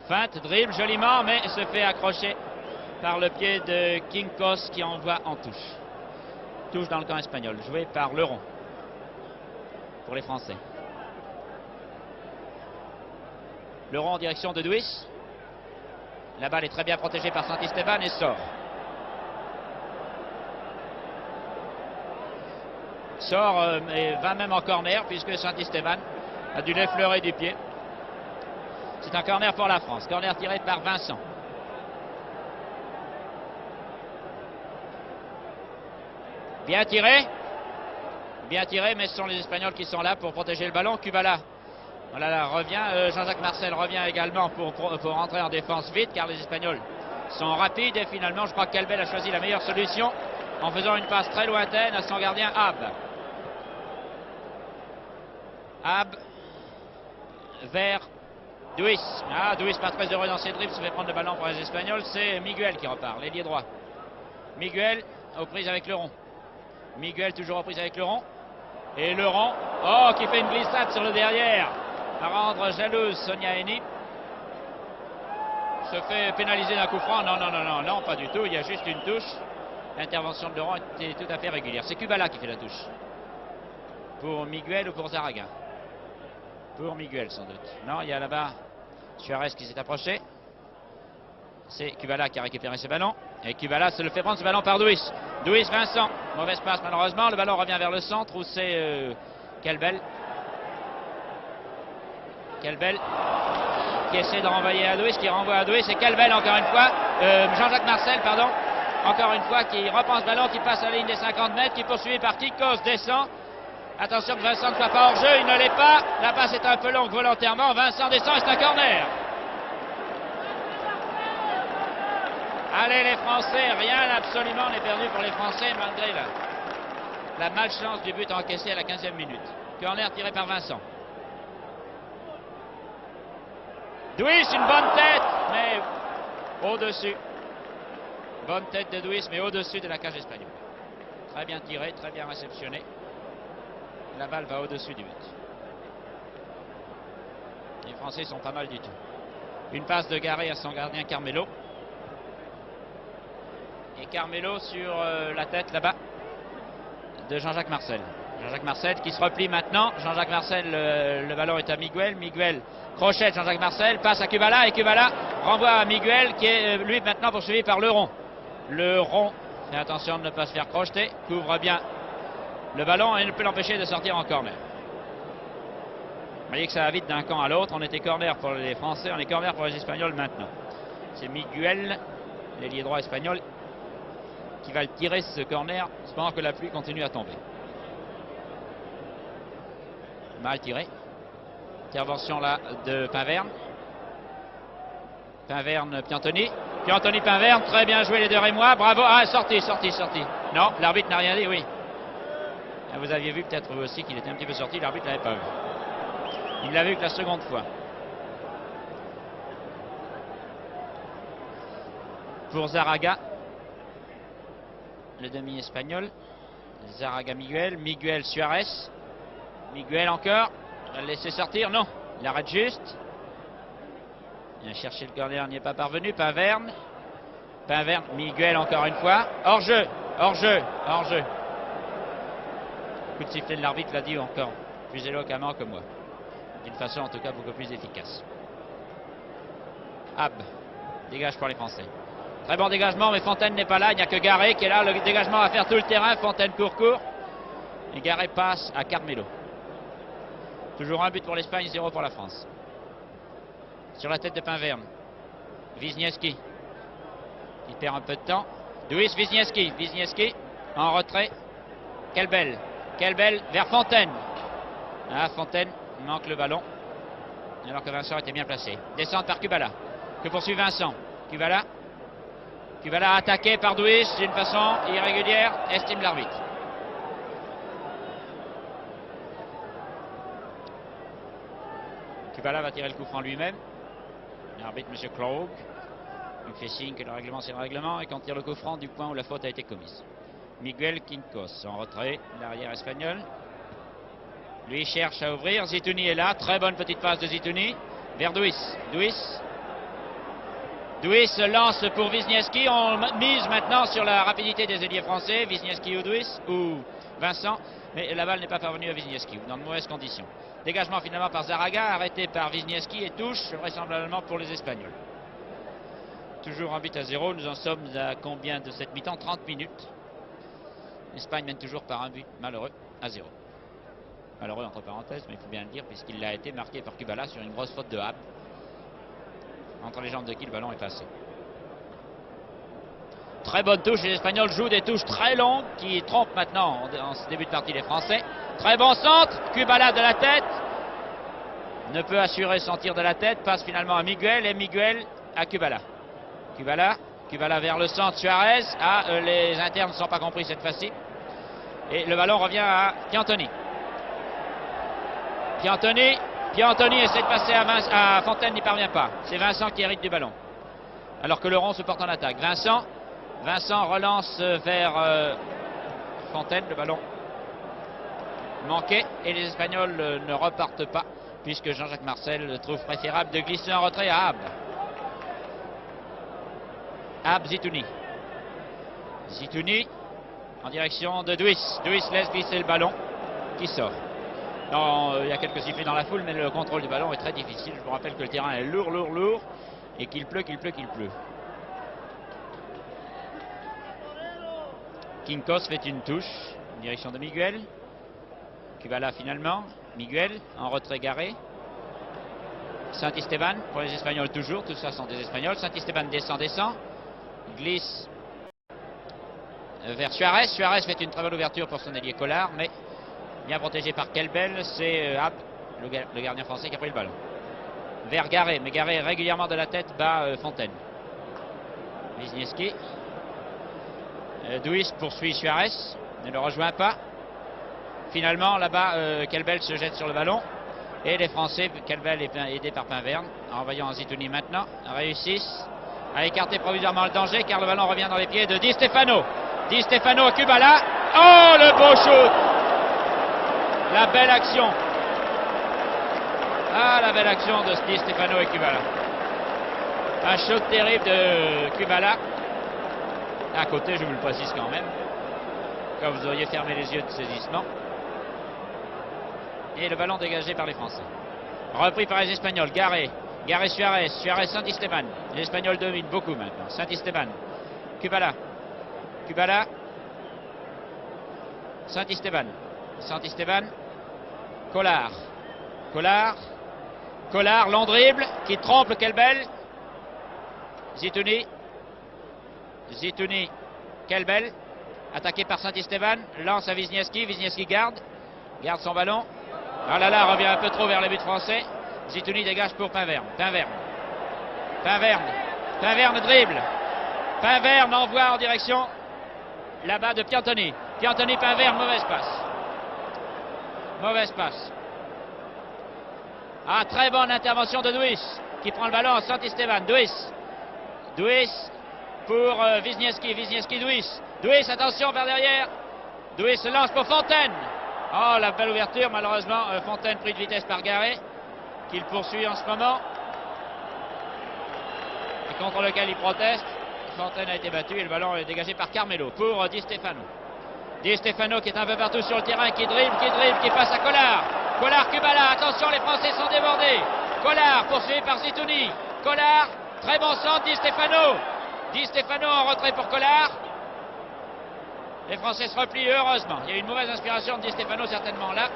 Speaker 1: Feinte, dribble joliment, mais se fait accrocher par le pied de Quincos qui envoie en touche. Touche dans le camp espagnol, joué par Leron. pour les Français. Le rond en direction de Duis. La balle est très bien protégée par Santisteban et sort. Sort et va même en corner puisque Santisteban a dû l'effleurer du pied. C'est un corner pour la France. Corner tiré par Vincent. Bien tiré, mais ce sont les Espagnols qui sont là pour protéger le ballon. Kubala, voilà, là, revient. Jean-Jacques Marcel revient également pour rentrer en défense vite, car les Espagnols sont rapides. Et finalement, je crois que Kelbel a choisi la meilleure solution en faisant une passe très lointaine à son gardien Ab. Ab vers Duis. Ah, Duis pas très heureux dans ses dribbles, se fait prendre le ballon pour les Espagnols. C'est Miguel qui repart, l'ailier droit. Miguel aux prises avec le rond. Miguel toujours aux prises avec le rond. Et le rond, oh, qui fait une glissade sur le derrière, à rendre jalouse Sonia Henny. Se fait pénaliser d'un coup franc. Non, pas du tout. Il y a juste une touche. L'intervention de Laurent était tout à fait régulière. C'est Kubala qui fait la touche. Pour Miguel ou pour Zaraga? Pour Miguel sans doute. Non, il y a là-bas Suarez qui s'est approché. C'est Kubala qui a récupéré ce ballon. Et Kubala se le fait prendre ce ballon par Duis. Duis, Vincent. Mauvaise passe malheureusement. Le ballon revient vers le centre où c'est Kelbel. Kelbel qui essaie de renvoyer à Duis, qui renvoie à Duis. C'est Kelbel encore une fois. Jean-Jacques Marcel, pardon. Encore une fois qui reprend ce ballon, qui passe à la ligne des 50 mètres, qui est poursuivi par Kikos, descend. Attention que Vincent ne soit pas hors jeu, il ne l'est pas. La passe est un peu longue volontairement. Vincent descend et c'est un corner. Allez les Français, rien absolument n'est perdu pour les Français malgré la malchance du but encaissé à la 15e minute. Corner tiré par Vincent. Duis, une bonne tête, mais au-dessus. Bonne tête de Duis, mais au-dessus de la cage espagnole. Très bien tiré, très bien réceptionné. La balle va au-dessus du but. Les Français sont pas mal du tout. Une passe de Garé à son gardien Carmelo. Et Carmelo sur la tête là-bas de Jean-Jacques Marcel. Jean-Jacques Marcel qui se replie maintenant. Jean-Jacques Marcel, le ballon est à Miguel. Miguel crochette Jean-Jacques Marcel, passe à Kubala et Kubala renvoie à Miguel qui est lui maintenant poursuivi par Leron. Leron fait attention de ne pas se faire crocheter, couvre bien le ballon et ne peut l'empêcher de sortir en corner. Vous voyez que ça va vite d'un camp à l'autre. On était corner pour les Français, on est corner pour les Espagnols maintenant. C'est Miguel, l'ailier droit espagnol, qui va le tirer ce corner pendant que la pluie continue à tomber. Mal tiré. Intervention là de Pinverne. Pinverne, Piantoni. Piantoni, Pinverne, très bien joué les deux Rémois. Bravo. Ah, sorti. Non, l'arbitre n'a rien dit, oui. Vous aviez vu peut-être aussi qu'il était un petit peu sorti, l'arbitre ne l'avait pas vu. Il l'a vu que la seconde fois. Pour Zaraga, le demi espagnol. Zaraga, Miguel. Miguel, Suarez. Miguel encore. Il va le laisser sortir. Non, il arrête juste. Il a cherché le corner, n'y est pas parvenu. Pinverne. Miguel encore une fois. Hors-jeu. Coup de sifflet de l'arbitre l'a dit encore plus éloquemment que moi. D'une façon en tout cas beaucoup plus efficace. Ab. Dégage pour les Français. Très bon dégagement, mais Fontaine n'est pas là. Il n'y a que Garé qui est là. Le dégagement va faire tout le terrain. Fontaine court. Et Garé passe à Carmelo. Toujours un but pour l'Espagne, 0 pour la France. Sur la tête de Pinverne. Wisniewski. Il perd un peu de temps. Duis, Wisniewski. En retrait. Kelbel vers Fontaine. Ah, Fontaine manque le ballon. Alors que Vincent était bien placé. Descente par Kubala. Que poursuit Vincent. Kubala attaqué par Duis d'une façon irrégulière, estime l'arbitre. Kubala va tirer le coup franc lui-même. L'arbitre, M. Krog, il fait signe que le règlement c'est le règlement et qu'on tire le coup franc du point où la faute a été commise. Miguel Quincos en retrait, l'arrière espagnol. Lui cherche à ouvrir. Zitouni est là. Très bonne petite passe de Zitouni vers Duis. Duis lance pour Wisniewski. On mise maintenant sur la rapidité des ailiers français. Wisniewski ou Duis ou Vincent, mais la balle n'est pas parvenue à Wisniewski, dans de mauvaises conditions. Dégagement finalement par Zaraga, arrêté par Wisniewski et touche vraisemblablement pour les Espagnols. Toujours 1-0, nous en sommes à combien de cette mi-temps? 30 minutes. L'Espagne mène toujours par un but malheureux à 0. Malheureux entre parenthèses, mais il faut bien le dire, puisqu'il a été marqué par Kubala sur une grosse faute de Hab, entre les jambes de qui le ballon est passé. Très bonne touche, les Espagnols jouent des touches très longues qui trompent maintenant en ce début de partie les Français. Très bon centre, Kubala de la tête, ne peut assurer son tir de la tête, passe finalement à Miguel et Miguel à Kubala. Kubala vers le centre, Suarez. Les internes ne sont pas compris cette fois-ci. Et le ballon revient à Piantoni. Piantoni essaie de passer à Fontaine, n'y parvient pas. C'est Vincent qui hérite du ballon. Alors que Laurent se porte en attaque. Vincent relance vers Fontaine, le ballon manqué. Et les Espagnols ne repartent pas, puisque Jean-Jacques Marcel trouve préférable de glisser en retrait à Hab. Zitouni en direction de Duis. Duis laisse glisser le ballon qui sort. Il y a quelques sifflets dans la foule, mais le contrôle du ballon est très difficile. Je vous rappelle que le terrain est lourd et qu'il pleut. Quincos fait une touche en direction de Miguel. Kubala finalement. Miguel en retrait garé. Saint-Esteban pour les Espagnols toujours. Tout ça sont des Espagnols. Saint-Esteban descend. Glisse vers Suarez. Suarez fait une très bonne ouverture pour son ailier Collard, mais bien protégé par Kelbel. C'est Hab, le gardien français, qui a pris le ballon. Vers Garé, mais Garé régulièrement de la tête bat Fontaine. Wisniewski. Duis poursuit Suarez, ne le rejoint pas. Finalement, là-bas, Kelbel se jette sur le ballon. Et les Français, Kelbel est aidé par Pinverne, en envoyant Zitouni maintenant, réussissent à écarter provisoirement le danger, car le ballon revient dans les pieds de Di Stefano. Di Stefano à Kubala. Oh, le beau shoot! La belle action. La belle action de Di Stefano et Kubala. Un shoot terrible de Kubala. À côté, je vous le précise quand même, quand vous auriez fermé les yeux de saisissement. Et le ballon dégagé par les Français. Repris par les Espagnols. Garé Suarez. Suarez Saint-Esteban. Les Espagnols dominent beaucoup maintenant. Saint-Esteban. Kubala. Saint-Esteban. Collard, long dribble qui trompe Kelbel. Zitouni, Kelbel, attaqué par Saint-Esteban, lance à Wisniewski. Wisniewski garde son ballon. Revient un peu trop vers le but français. Zitouni dégage pour Pinverne. Pinverne dribble. Pinverne envoie en direction là-bas de Piantoni. Pinverne, mauvaise passe. Très bonne intervention de Duis qui prend le ballon à Saint-Esteban. Duis pour Wisniewski. Duis, attention vers derrière. Duis se lance pour Fontaine. La belle ouverture, malheureusement Fontaine pris de vitesse par Garé, qu'il poursuit en ce moment et contre lequel il proteste. Fontaine a été battu et le ballon est dégagé par Carmelo pour Di Stefano. Di Stefano qui est un peu partout sur le terrain, qui dribble, qui passe à Collard. Kubala, attention, les Français sont débordés. Collard poursuivi par Zitouni. Collard, très bon centre, Di Stefano en retrait pour Collard. Les Français se replient heureusement. Il y a eu une mauvaise inspiration de Di Stefano certainement là.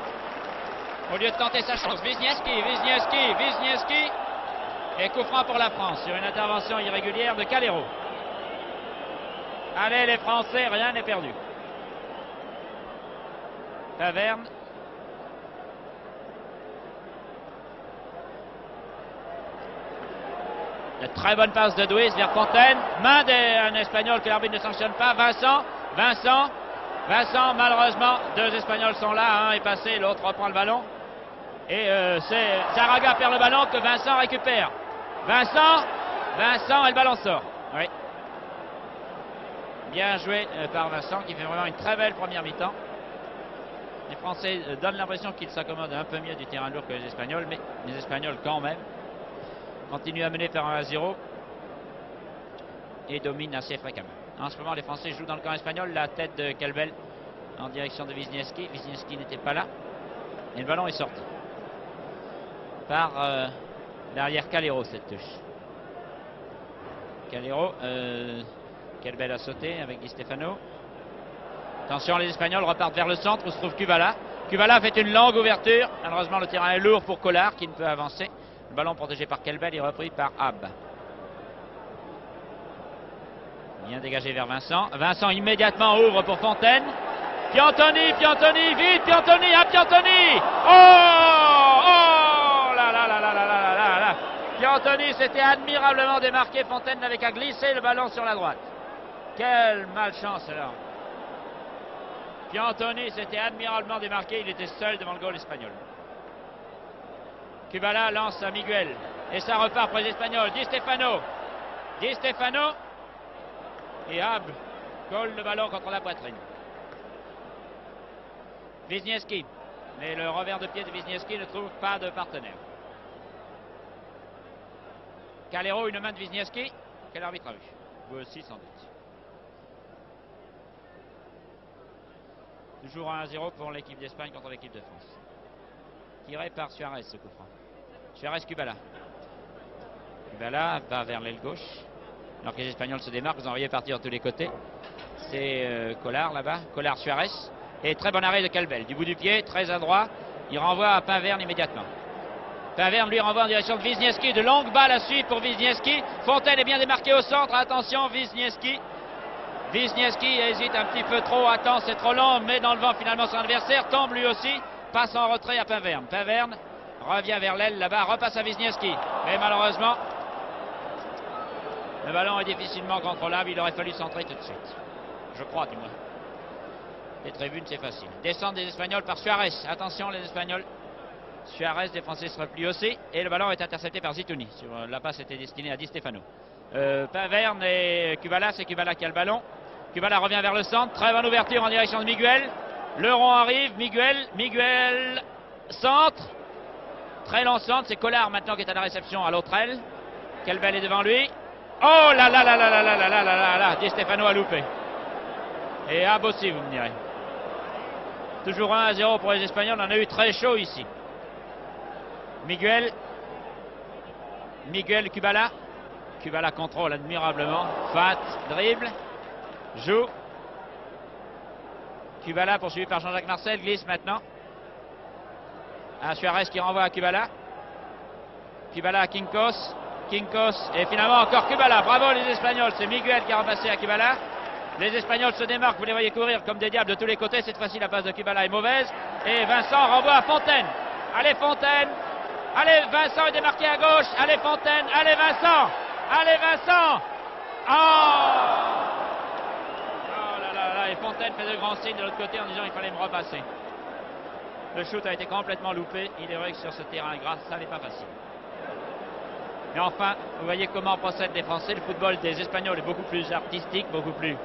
Speaker 1: Au lieu de tenter sa chance, Wisniewski. Et coup franc pour la France sur une intervention irrégulière de Calero. Allez les Français, rien n'est perdu. Taverne. Une très bonne passe de Duis vers Fontaine. Main d'un Espagnol que l'arbitre ne sanctionne pas. Vincent, malheureusement, deux Espagnols sont là. Un est passé, l'autre reprend le ballon. Et c'est Zaraga perd le ballon que Vincent récupère. Vincent et le ballon sort. Oui. Bien joué par Vincent qui fait vraiment une très belle première mi-temps. Les Français donnent l'impression qu'ils s'accommodent un peu mieux du terrain lourd que les Espagnols, mais les Espagnols quand même continuent à mener par 1-0 et dominent assez fréquemment. En ce moment, les Français jouent dans le camp espagnol. La tête de Kelbel en direction de Wisniewski. Wisniewski n'était pas là. Et le ballon est sorti par derrière Calero, cette touche. Calero, quelle belle à sauter avec Di Stefano. Attention, les Espagnols repartent vers le centre où se trouve Kubala. Kubala fait une longue ouverture. Malheureusement, le terrain est lourd pour Collard qui ne peut avancer. Le ballon protégé par Kelbel et repris par Ab. Bien dégagé vers Vincent. Vincent immédiatement ouvre pour Fontaine. Piantoni, vite Piantoni, à Piantoni. Oh là là là là là là là là. Piantoni s'était admirablement démarqué. Fontaine n'avait qu'à glisser le ballon sur la droite. Quelle malchance alors. Piantoni s'était admirablement démarqué. Il était seul devant le goal espagnol. Kubala lance à Miguel. Et ça repart pour les Espagnols. Di Stefano. Et Ab colle le ballon contre la poitrine. Wisniewski. Mais le revers de pied de Wisniewski ne trouve pas de partenaire. Calero, une main de Wisniewski. Quel arbitre a vu? Vous aussi sans doute. Toujours 1-0 pour l'équipe d'Espagne contre l'équipe de France. Tiré par Suarez ce coup franc. Suarez-Kubala. Kubala va vers l'aile gauche. Alors que les Espagnols se démarquent, vous en voyez partir de tous les côtés. C'est Collard là-bas. Collard-Suarez. Et très bon arrêt de Kelbel. Du bout du pied, très adroit. Il renvoie à Pinverne immédiatement. Pinverne lui renvoie en direction de Wisniewski. De longues balles à suivre pour Wisniewski. Fontaine est bien démarqué au centre. Attention, Wisniewski. Wisniewski hésite un petit peu trop. Attend, c'est trop long. Met dans le vent finalement son adversaire. Tombe lui aussi. Passe en retrait à Pinverne. Pinverne revient vers l'aile là-bas. Repasse à Wisniewski. Mais malheureusement, le ballon est difficilement contrôlable. Il aurait fallu centrer tout de suite. Je crois du moins. Les tribunes, c'est facile. Descente des Espagnols par Suarez. Attention les Espagnols. Suarez, défensé, se replie aussi. Et le ballon est intercepté par Zitouni. La passe était destinée à Di Stefano. Pinverne et Kubala. C'est Kubala qui a le ballon. Kubala revient vers le centre. Très bonne ouverture en direction de Miguel. Le rond arrive. Miguel. Centre. Très long centre. C'est Collard maintenant qui est à la réception à l'autre aile. Kelbel est devant lui. Oh là là là là là là là là là là. Di Stefano a loupé. Et Ab aussi, vous me direz. Toujours 1-0 pour les Espagnols. On en a eu très chaud ici. Miguel, Kubala. Kubala contrôle admirablement. Fat, dribble. Joue. Kubala poursuivi par Jean-Jacques Marcel. Glisse maintenant. À Suarez qui renvoie à Kubala. Kubala à Quincos. Et finalement encore Kubala. Bravo les Espagnols. C'est Miguel qui a repassé à Kubala. Les Espagnols se démarquent, vous les voyez courir comme des diables de tous les côtés. Cette fois-ci, la passe de Kubala est mauvaise. Et Vincent renvoie à Fontaine. Allez Fontaine. Allez, Vincent est démarqué à gauche. Allez Fontaine. Allez Vincent. Oh là là là. Et Fontaine fait de grands signes de l'autre côté en disant il fallait me repasser. Le shoot a été complètement loupé. Il est vrai que sur ce terrain gras, ça n'est pas facile. Mais enfin, vous voyez comment procèdent les Français. Le football des Espagnols est beaucoup plus artistique, beaucoup plus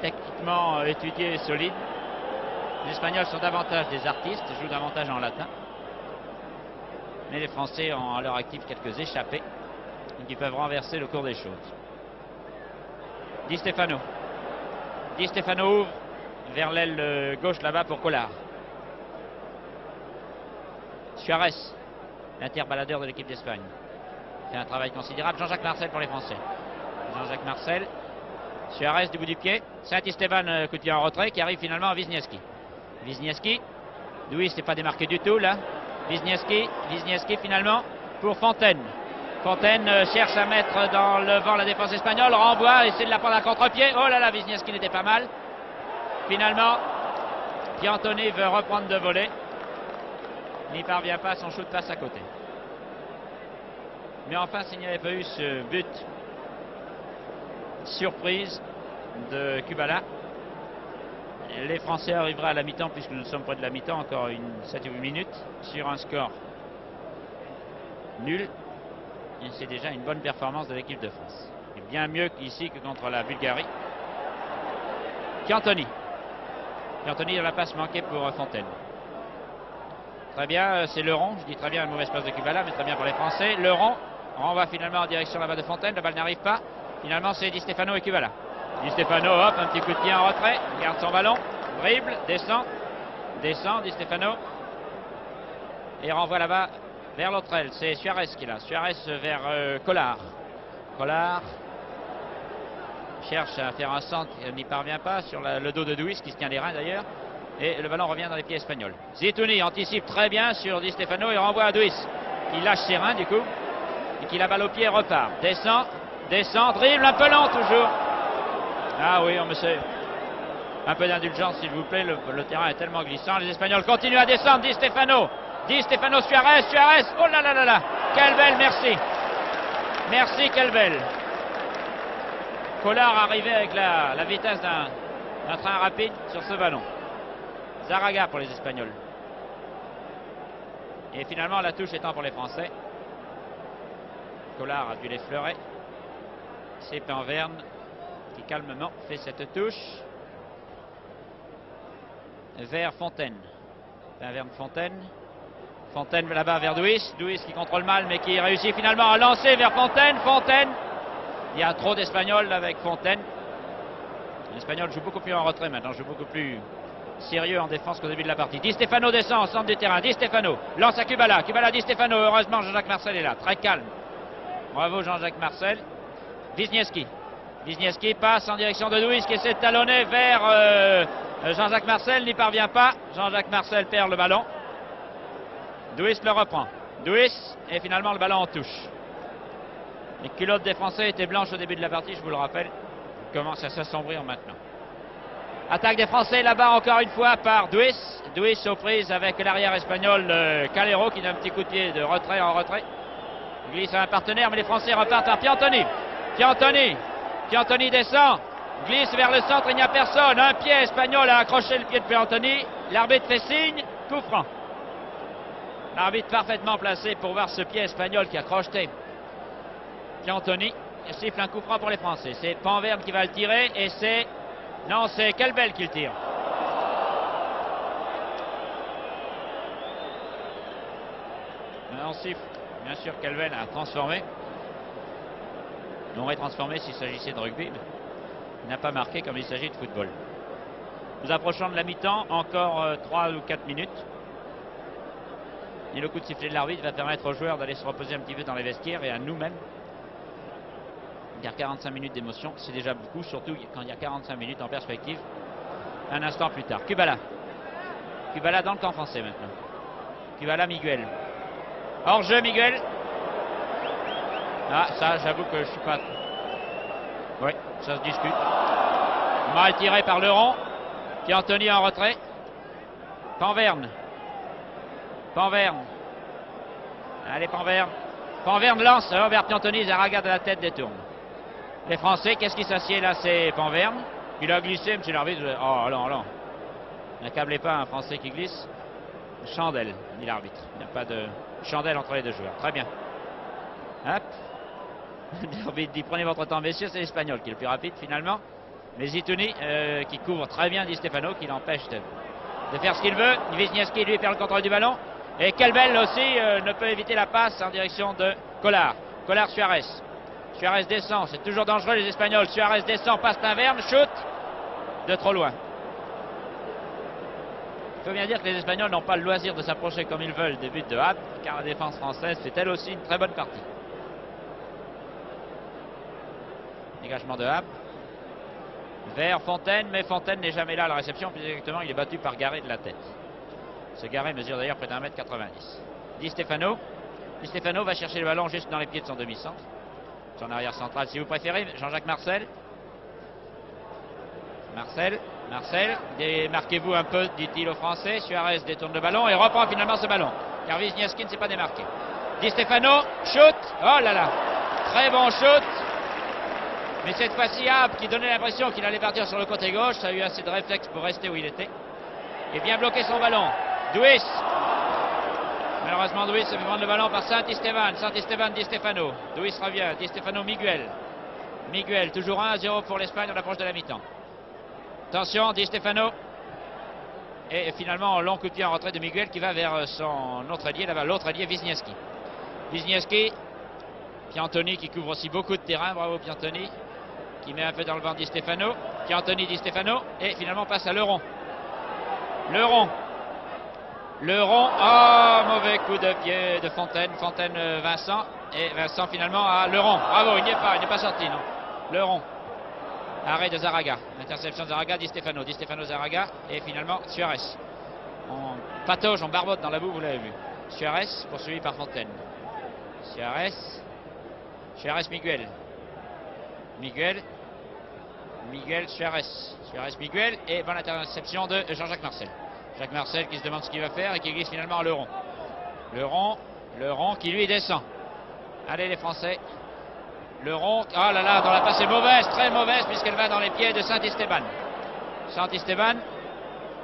Speaker 1: techniquement étudié et solide. Les Espagnols sont davantage des artistes, jouent davantage en latin. Mais les Français ont à leur actif quelques échappés qui peuvent renverser le cours des choses. Di Stefano ouvre vers l'aile gauche là-bas pour Collard. Suarez, l'interbaladeur de l'équipe d'Espagne. C'est un travail considérable. Jean-Jacques Marcel pour les Français. Jean-Jacques Marcel. Suarez du bout du pied. Saint-Esteban coup de pied en retrait qui arrive finalement à Wisniewski. Louis s'est pas démarqué du tout là. Wisniewski finalement pour Fontaine. Fontaine cherche à mettre dans le vent la défense espagnole. Renvoie, essaie de la prendre à contre-pied. Oh là là, Wisniewski n'était pas mal. Finalement, Piantoni veut reprendre de volée. N'y parvient pas, son shoot passe à côté. Mais enfin, s'il n'y avait pas eu ce but surprise de Kubala, les Français arriveraient à la mi-temps, puisque nous sommes près de la mi-temps, encore 7 ou 8 minutes, sur un score nul. Et c'est déjà une bonne performance de l'équipe de France. Et bien mieux qu'ici que contre la Bulgarie. Piantoni dans la passe manquée pour Fontaine. Très bien, c'est Leron. Je dis très bien, une mauvaise passe de Kubala, mais très bien pour les Français. Leron renvoie finalement en direction là-bas de Fontaine. La balle n'arrive pas. Finalement, c'est Di Stefano et Kubala. Di Stefano, hop, un petit coup de pied en retrait. Garde son ballon. dribble, descend Di Stefano. Et renvoie là-bas vers l'autre aile. C'est Suarez qui est là. Suarez vers Collard. Collard cherche à faire un centre, il n'y parvient pas sur le dos de Duis qui se tient les reins d'ailleurs. Et le ballon revient dans les pieds espagnols. Zitouni anticipe très bien sur Di Stefano et renvoie à Duis. Il lâche ses reins du coup. Et qui la balle au pied repart. Descend, dribble, un peu lent toujours. Ah oui, monsieur. Un peu d'indulgence s'il vous plaît, le terrain est tellement glissant. Les Espagnols continuent à descendre. Di Stefano, Suarez. Oh là là là là. Quelle belle, merci. Merci, quelle belle. Collard arrivait avec la vitesse d'un train rapide sur ce ballon. Zaraga pour les Espagnols. Et finalement la touche étant pour les Français. Collard a dû l'effleurer. C'est Panverne qui calmement fait cette touche vers Fontaine. Fontaine là-bas vers Duis qui contrôle mal mais qui réussit finalement à lancer vers Fontaine. Il y a trop d'Espagnols avec Fontaine. L'Espagnol joue beaucoup plus en retrait maintenant, joue beaucoup plus sérieux en défense qu'au début de la partie. Di Stefano descend au centre du terrain. Di Stefano lance à Kubala. Di Stefano. Heureusement, Jean-Jacques Marcel est là. Très calme. Bravo, Jean-Jacques Marcel. Wisniewski passe en direction de Duis qui essaie de talonner vers Jean-Jacques Marcel. N'y parvient pas. Jean-Jacques Marcel perd le ballon. Duis le reprend. Et finalement, le ballon en touche. Les culottes des Français étaient blanches au début de la partie, je vous le rappelle. Ils commencent à s'assombrir maintenant. Attaque des Français là-bas encore une fois par Duis aux prises avec l'arrière espagnol Calero qui donne un petit coup de pied de retrait en retrait. Il glisse à un partenaire mais les Français repartent par Piantoni. Piantoni descend, glisse vers le centre, il n'y a personne. Un pied espagnol a accroché le pied de Piantoni. L'arbitre fait signe, coup franc. L'arbitre parfaitement placé pour voir ce pied espagnol qui a crocheté Piantoni. Il siffle un coup franc pour les Français. C'est Panverne qui va le tirer et c'est... Non, c'est Kelbel qui le tire. On siffle. Bien sûr, Kelbel a transformé. On aurait transformé s'il s'agissait de rugby, mais il n'a pas marqué comme il s'agit de football. Nous approchons de la mi-temps, encore 3 ou 4 minutes. Et le coup de sifflet de l'arbitre va permettre aux joueurs d'aller se reposer un petit peu dans les vestiaires et à nous-mêmes. Il y a 45 minutes d'émotion, c'est déjà beaucoup, surtout quand il y a 45 minutes en perspective. Un instant plus tard. Kubala dans le camp français maintenant. Kubala, Miguel. Hors-jeu, Miguel. Ah, ça, j'avoue que je suis pas... Oui, ça se discute. Mal tiré par Leron. Piantoni en retrait. Panverne. Allez, Panverne lance vers Piantoni. Zaraga de la tête détourne. Les Français, qu'est-ce qui s'assied là? C'est Panverne. Il a glissé, monsieur l'arbitre. Oh non. N'accablez pas un Français qui glisse. Chandelle, dit l'arbitre. Il n'y a pas de chandelle entre les deux joueurs. Très bien. Hop. L'arbitre dit prenez votre temps, messieurs. C'est l'Espagnol qui est le plus rapide finalement. Mais Zitouni qui couvre très bien Di Stefano, qui l'empêche de faire ce qu'il veut. Wisniewski lui perd le contrôle du ballon. Et Kelbel aussi ne peut éviter la passe en direction de Collard. Suarez. Suarez descend, c'est toujours dangereux les Espagnols. Suarez descend, passe Panverne, shoot de trop loin. Il faut bien dire que les Espagnols n'ont pas le loisir de s'approcher comme ils veulent des buts de Happ, car la défense française fait elle aussi une très bonne partie. Dégagement de Happ vers Fontaine, mais Fontaine n'est jamais là à la réception, plus exactement il est battu par Garé de la tête. Ce Garé mesure d'ailleurs près d'1,90 m. Di Stefano va chercher le ballon juste dans les pieds de son demi-centre. Son arrière central si vous préférez, Jean-Jacques Marcel. Démarquez-vous un peu, dit-il aux Français. Suarez détourne le ballon et reprend finalement ce ballon. Car Wisniewski ne s'est pas démarqué. Di Stefano, shoot. Oh là là, très bon shoot. Mais cette fois-ci, Happ, qui donnait l'impression qu'il allait partir sur le côté gauche, a eu assez de réflexe pour rester où il était. Et bien bloquer son ballon. Duis. Malheureusement, Duis se fait prendre le ballon par Saint-Esteban. Di Stefano. Duis revient. Di Stefano, Miguel, toujours 1-0 pour l'Espagne à l'approche de la mi-temps. Attention, Di Stefano. Et finalement, un long coup de pied en retrait de Miguel qui va vers son autre allié, là-bas, l'autre allié, Wisniewski. Piantoni qui couvre aussi beaucoup de terrain. Bravo, Piantoni. Qui met un peu dans le vent Di Stefano. Di Stefano. Et finalement passe à Leron. Le rond. Le rond. Oh, mauvais coup de pied de Fontaine. Fontaine, Vincent. Et Vincent finalement à le rond. Bravo, il n'est pas sorti, non. Le rond. Arrêt de Zaraga. Interception de Zaraga, Di Stefano. Di Stefano, Zaraga. Et finalement, Suarez. On patauge, on barbote dans la boue, vous l'avez vu. Suarez, poursuivi par Fontaine. Suarez. Suarez, Miguel. Miguel. Miguel, Suarez. Suarez, Miguel. Et bonne interception de Jean-Jacques Marcel. Jacques Marcel qui se demande ce qu'il va faire et qui glisse finalement à le rond. Le rond qui lui descend. Allez les Français. Le rond. Oh là là, dans la passe est mauvaise, très mauvaise, puisqu'elle va dans les pieds de Santisteban.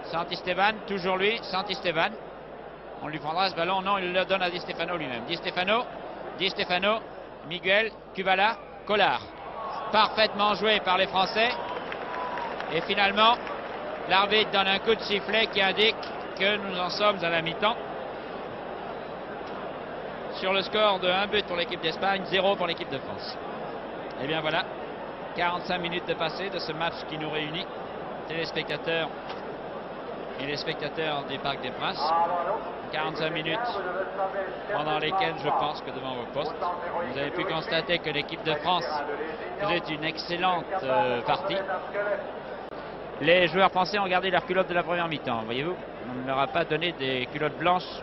Speaker 1: Santisteban, toujours lui, Santisteban. On lui prendra ce ballon. Non, il le donne à Di Stefano lui-même. Di Stefano, Miguel, Kubala, Collard. Parfaitement joué par les Français. Et finalement, l'arbitre donne un coup de sifflet qui indique que nous en sommes à la mi-temps. Sur le score de 1 but pour l'équipe d'Espagne, 0 pour l'équipe de France. Et bien voilà, 45 minutes de passé de ce match qui nous réunit, téléspectateurs et les spectateurs des Parcs des Princes. 45 minutes pendant lesquelles je pense que devant vos postes, vous avez pu constater que l'équipe de France faisait une excellente partie. Les joueurs français ont gardé leurs culottes de la première mi-temps, voyez-vous. On ne leur a pas donné des culottes blanches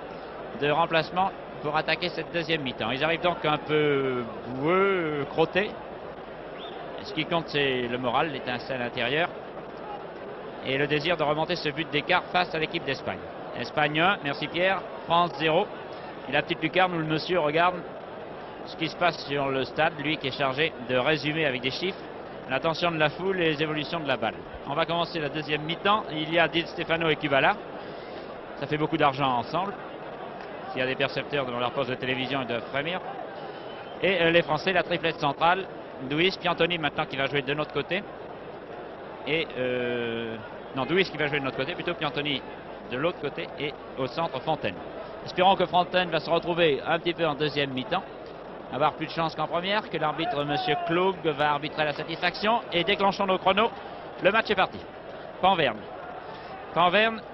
Speaker 1: de remplacement pour attaquer cette deuxième mi-temps. Ils arrivent donc un peu boueux, crottés. Ce qui compte, c'est le moral, l'étincelle intérieure et le désir de remonter ce but d'écart face à l'équipe d'Espagne. Espagne 1, merci Pierre, France 0. Et la petite lucarne où le monsieur regarde ce qui se passe sur le stade, lui qui est chargé de résumer avec des chiffres l'attention de la foule et les évolutions de la balle. On va commencer la deuxième mi-temps. Il y a Di Stefano et Kubala. Ça fait beaucoup d'argent ensemble. S'il y a des percepteurs devant leur poste de télévision, ils doivent frémir. Et les Français, la triplette centrale. Duis, Piantoni maintenant qui va jouer de notre côté. Et non, Duis qui va jouer de notre côté, plutôt Piantoni de l'autre côté. Et au centre, Fontaine. Espérons que Fontaine va se retrouver un petit peu en deuxième mi-temps. Avoir plus de chance qu'en première, que l'arbitre M. Klug va arbitrer la satisfaction. Et déclenchons nos chronos. Le match est parti. Panverne,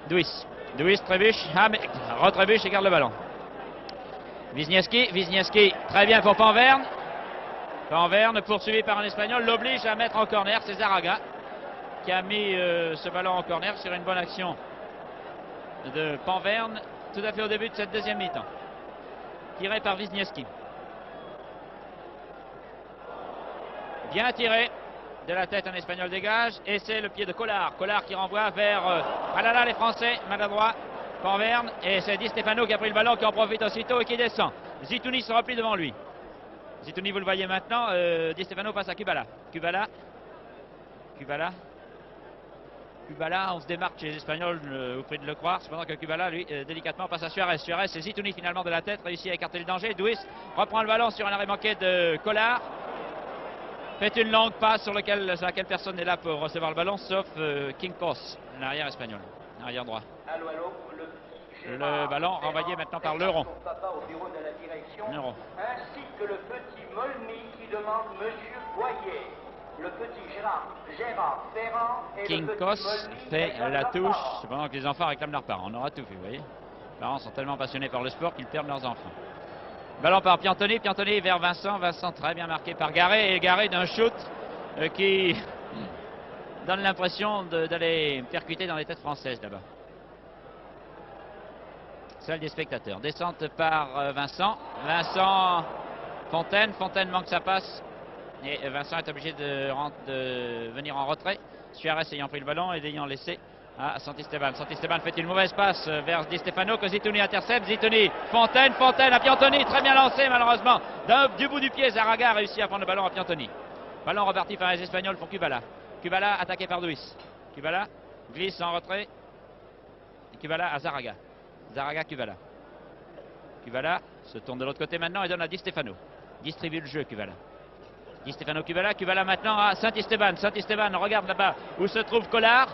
Speaker 1: Duis. Duis trébuche, retrébuche et garde le ballon. Wisniewski, très bien pour Panverne. Panverne, poursuivi par un Espagnol, l'oblige à mettre en corner. C'est Zaraga qui a mis ce ballon en corner sur une bonne action de Panverne, tout à fait au début de cette deuxième mi-temps. Tiré par Wisniewski. Bien tiré. De la tête, un Espagnol dégage. Et c'est le pied de Collard. Collard qui renvoie vers... ah là là, les Français, maladroits. Panverne. Et c'est Di Stefano qui a pris le ballon, qui en profite aussitôt et qui descend. Zitouni se replie devant lui. Zitouni, vous le voyez maintenant. Di Stefano passe à Kubala. Kubala, on se démarque chez les Espagnols, vous pouvez le croire. Cependant que Kubala, lui, délicatement passe à Suarez. Suarez, c'est Zitouni finalement de la tête, réussit à écarter le danger. Duis reprend le ballon sur un arrêt manqué de Collard. Fait une longue passe sur laquelle personne n'est là pour recevoir le ballon, sauf Quincos, l'arrière espagnol, arrière droit. Le ballon renvoyé maintenant par Leuron.
Speaker 2: Ainsi que le petit Molny qui demande Monsieur Boyer. Le petit Gérard Ferrand et
Speaker 1: Quincos fait la touche, cependant que les enfants réclament leurs parents. On aura tout fait, vous voyez. Les parents sont tellement passionnés par le sport qu'ils perdent leurs enfants. Ballon par Piantoni vers Vincent. Vincent très bien marqué par Garé. Et Garé d'un shoot qui donne l'impression d'aller percuter dans les têtes françaises là-bas. Celle des spectateurs. Descente par Vincent. Fontaine manque sa passe. Et Vincent est obligé de venir en retrait. Suarez ayant pris le ballon et l'ayant laissé à Santisteban. Santisteban fait une mauvaise passe vers Di Stefano que Zitouni intercepte. Zitouni, Fontaine à Piantoni. Très bien lancé malheureusement. Du bout du pied, Zaraga a réussi à prendre le ballon à Piantoni. Ballon reparti par les Espagnols pour Kubala. Kubala attaqué par Duis. Kubala glisse en retrait. Et Kubala à Zaraga. Kubala se tourne de l'autre côté maintenant et donne à Di Stefano. Distribue le jeu Kubala. Di Stefano Kubala maintenant à Santisteban. Santisteban regarde là-bas où se trouve Collard.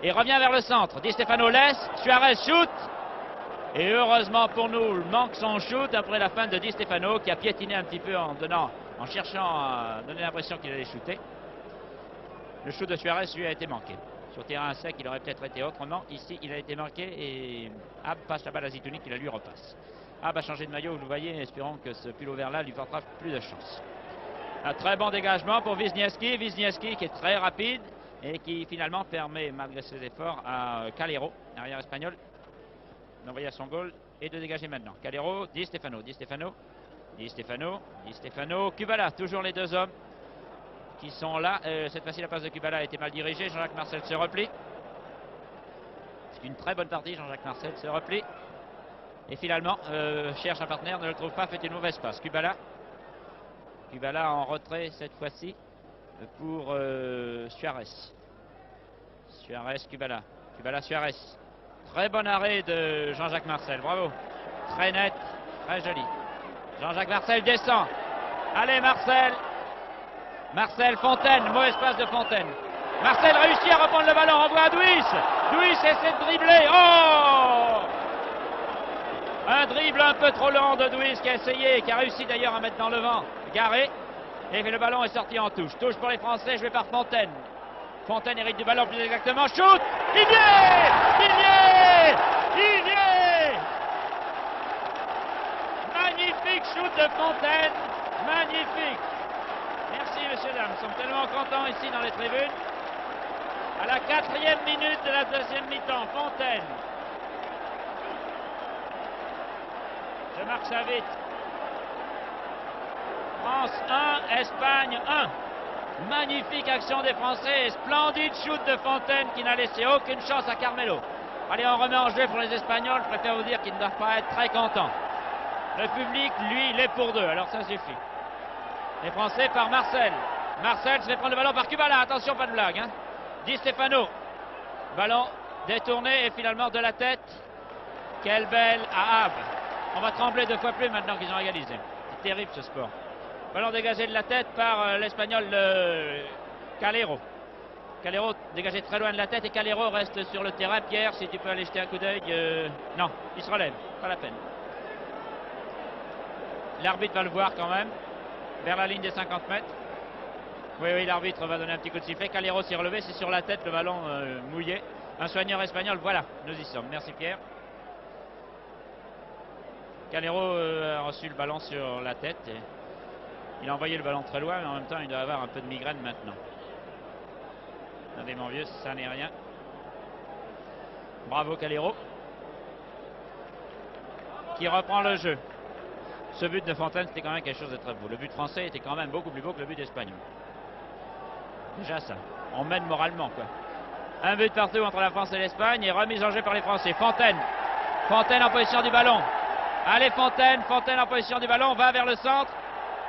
Speaker 1: Et revient vers le centre. Di Stefano laisse. Suarez shoot. Et heureusement pour nous, il manque son shoot après la fin de Di Stefano qui a piétiné un petit peu en cherchant à donner l'impression qu'il allait shooter. Le shoot de Suarez lui a été manqué. Sur terrain sec, il aurait peut-être été autrement. Ici, il a été marqué et Ab passe la balle à Zitouni qui la lui repasse. Ab a changé de maillot, vous le voyez, espérons que ce pull vert-là lui portera plus de chance. Un très bon dégagement pour Wisniewski. Wisniewski qui est très rapide et qui finalement permet, malgré ses efforts, à Calero, arrière espagnol, d'envoyer à son goal et de dégager maintenant. Calero, Di Stefano, Di Stefano, Di Stefano, Di Stefano, Kubala, toujours les deux hommes qui sont là. Cette fois-ci, la passe de Kubala a été mal dirigée. Jean-Jacques Marcel se replie. C'est une très bonne partie. Jean-Jacques Marcel se replie. Et finalement, cherche un partenaire, ne le trouve pas, fait une mauvaise passe. Kubala. Kubala en retrait cette fois-ci pour Suarez. Suarez, Kubala. Kubala, Suarez. Très bon arrêt de Jean-Jacques Marcel. Bravo. Très net, très joli. Jean-Jacques Marcel descend. Allez, Marcel. Marcel, Fontaine, mauvaise passe de Fontaine. Marcel réussit à reprendre le ballon, renvoie à Duis. Duis essaie de dribbler. Oh! Un dribble un peu trop lent de Duis qui a essayé, qui a réussi d'ailleurs à mettre dans le vent. Garé. Et le ballon est sorti en touche. Touche pour les Français, joué par Fontaine. Fontaine hérite du ballon plus exactement. Shoot! Il y est! Il y est! Il y est! Magnifique shoot de Fontaine. Magnifique. Merci messieurs dames, nous sommes tellement contents ici dans les tribunes. À la 4e minute de la deuxième mi-temps, Fontaine. Je marque ça vite. France 1, Espagne 1. Magnifique action des Français, splendide shoot de Fontaine qui n'a laissé aucune chance à Carmelo. Allez, on remet en jeu pour les Espagnols, je préfère vous dire qu'ils ne doivent pas être très contents. Le public, lui, il est pour deux, alors ça suffit. Les Français par Marcel. Marcel se fait prendre le ballon par Kubala. Attention, pas de blague. Hein. Di Stefano. Ballon détourné et finalement de la tête. Quelle belle à Ab. On va trembler 2 fois plus maintenant qu'ils ont égalisé. C'est terrible ce sport. Ballon dégagé de la tête par l'Espagnol Calero. Calero dégagé très loin de la tête et Calero reste sur le terrain. Pierre, si tu peux aller jeter un coup d'œil. Non, il se relève. Pas la peine. L'arbitre va le voir quand même. Vers la ligne des 50 mètres. Oui, l'arbitre va donner un petit coup de sifflet. Calero s'est relevé, c'est sur la tête, le ballon mouillé. Un soigneur espagnol, voilà, nous y sommes. Merci Pierre. Calero a reçu le ballon sur la tête. Et il a envoyé le ballon très loin, mais en même temps, il doit avoir un peu de migraine maintenant. Attendez mon vieux, ça n'est rien. Bravo Calero. Qui reprend le jeu. Ce but de Fontaine, c'était quand même quelque chose de très beau. Le but français était quand même beaucoup plus beau que le but espagnol. Déjà ça, on mène moralement quoi. Un but partout entre la France et l'Espagne et remise en jeu par les Français. Fontaine. Fontaine en position du ballon. Allez Fontaine, Fontaine en position du ballon, va vers le centre.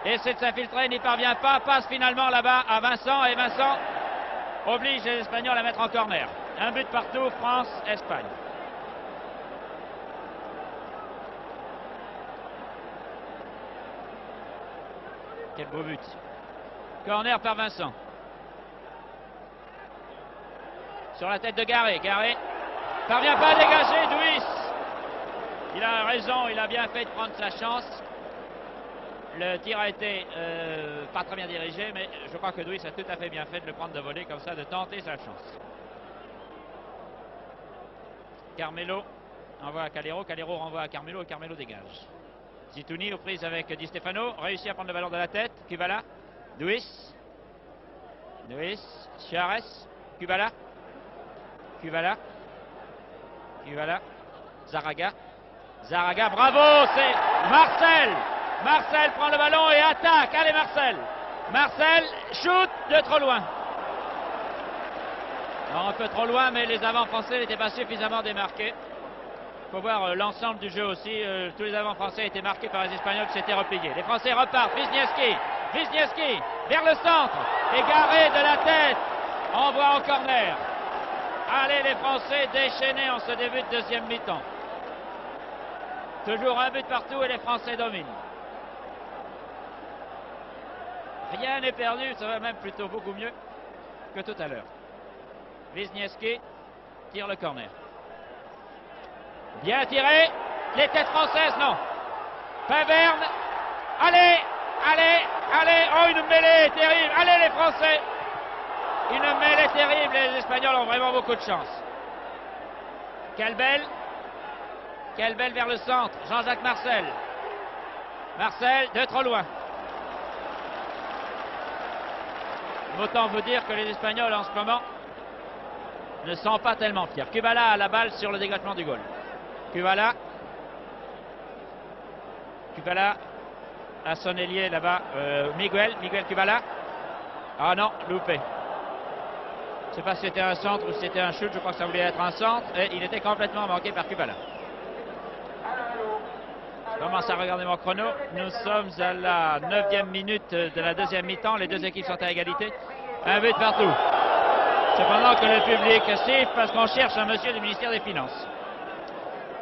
Speaker 1: Essaie de s'infiltrer, n'y parvient pas. Passe finalement là-bas à Vincent et Vincent oblige les Espagnols à mettre en corner. Un but partout, France, Espagne. Quel beau but. Corner par Vincent. Sur la tête de Garé. Garé parvient pas à dégager. Duis. Il a raison, il a bien fait de prendre sa chance. Le tir a été pas très bien dirigé, mais je crois que Duis a tout à fait bien fait de le prendre de voler comme ça, de tenter sa chance. Carmelo envoie à Calero. Calero renvoie à Carmelo et Carmelo dégage. Zitouni aux prises avec Di Stefano, réussit à prendre le ballon de la tête. Kubala, Duis, Suarez, Kubala, Zaraga, bravo, c'est Marcel. Marcel prend le ballon et attaque. Allez Marcel. Marcel, shoot de trop loin. Non, un peu trop loin, mais les avants français n'étaient pas suffisamment démarqués. Il faut voir l'ensemble du jeu aussi. Tous les avants français étaient marqués par les Espagnols qui s'étaient repliés. Les Français repartent. Wisniewski vers le centre. Égaré de la tête. Envoie en corner. Allez les Français déchaînés en ce début de deuxième mi-temps. Toujours un but partout et les Français dominent. Rien n'est perdu, ça va même plutôt beaucoup mieux que tout à l'heure. Wisniewski tire le corner. Bien tiré, les têtes françaises, non. Faverne, allez, oh une mêlée terrible, allez les Français. Une mêlée terrible, les Espagnols ont vraiment beaucoup de chance. Kelbel vers le centre, Jean-Jacques Marcel. Marcel, de trop loin. Autant vous dire que les Espagnols en ce moment ne sont pas tellement fiers. Kubala a la balle sur le dégagement du goal. Kubala à son ailier là-bas. Miguel Kubala. Ah non, loupé. Je ne sais pas si c'était un centre ou si c'était un shoot, je crois que ça voulait être un centre. Et il était complètement manqué par Kubala. Je commence à regarder mon chrono. Nous sommes à la 9e minute de la deuxième mi-temps. Les deux équipes sont à égalité. Un but partout. Cependant que le public siffle parce qu'on cherche un monsieur du ministère des Finances.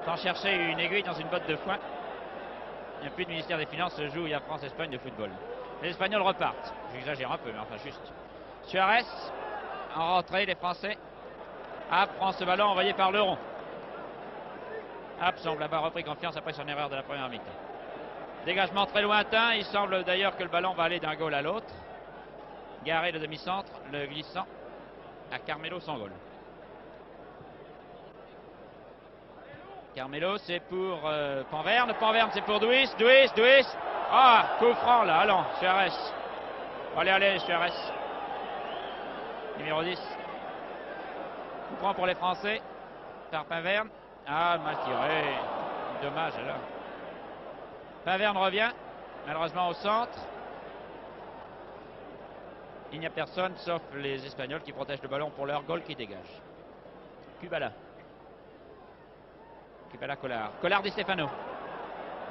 Speaker 1: Sans chercher une aiguille dans une botte de foin. Il n'y a plus de ministère des Finances, se joue, il y a France-Espagne de football. Les Espagnols repartent. J'exagère un peu, mais enfin juste. Suarez, en rentrée, les Français. App prend ce ballon envoyé par Leron. App semble avoir repris confiance après son erreur de la première mi-temps. Dégagement très lointain, il semble d'ailleurs que le ballon va aller d'un goal à l'autre. Garé le demi-centre, le glissant à Carmelo son goal. Carmelo c'est pour Panverne, c'est pour Duis. Ah, coup franc là, allons, Suarez. Allez, Suarez. Numéro 10. Coup franc pour les Français, par Panverne. Ah, mal tiré. Dommage là. Panverne revient, malheureusement au centre. Il n'y a personne sauf les Espagnols qui protègent le ballon pour leur goal qui dégage. Kubala, Collard Di Stefano.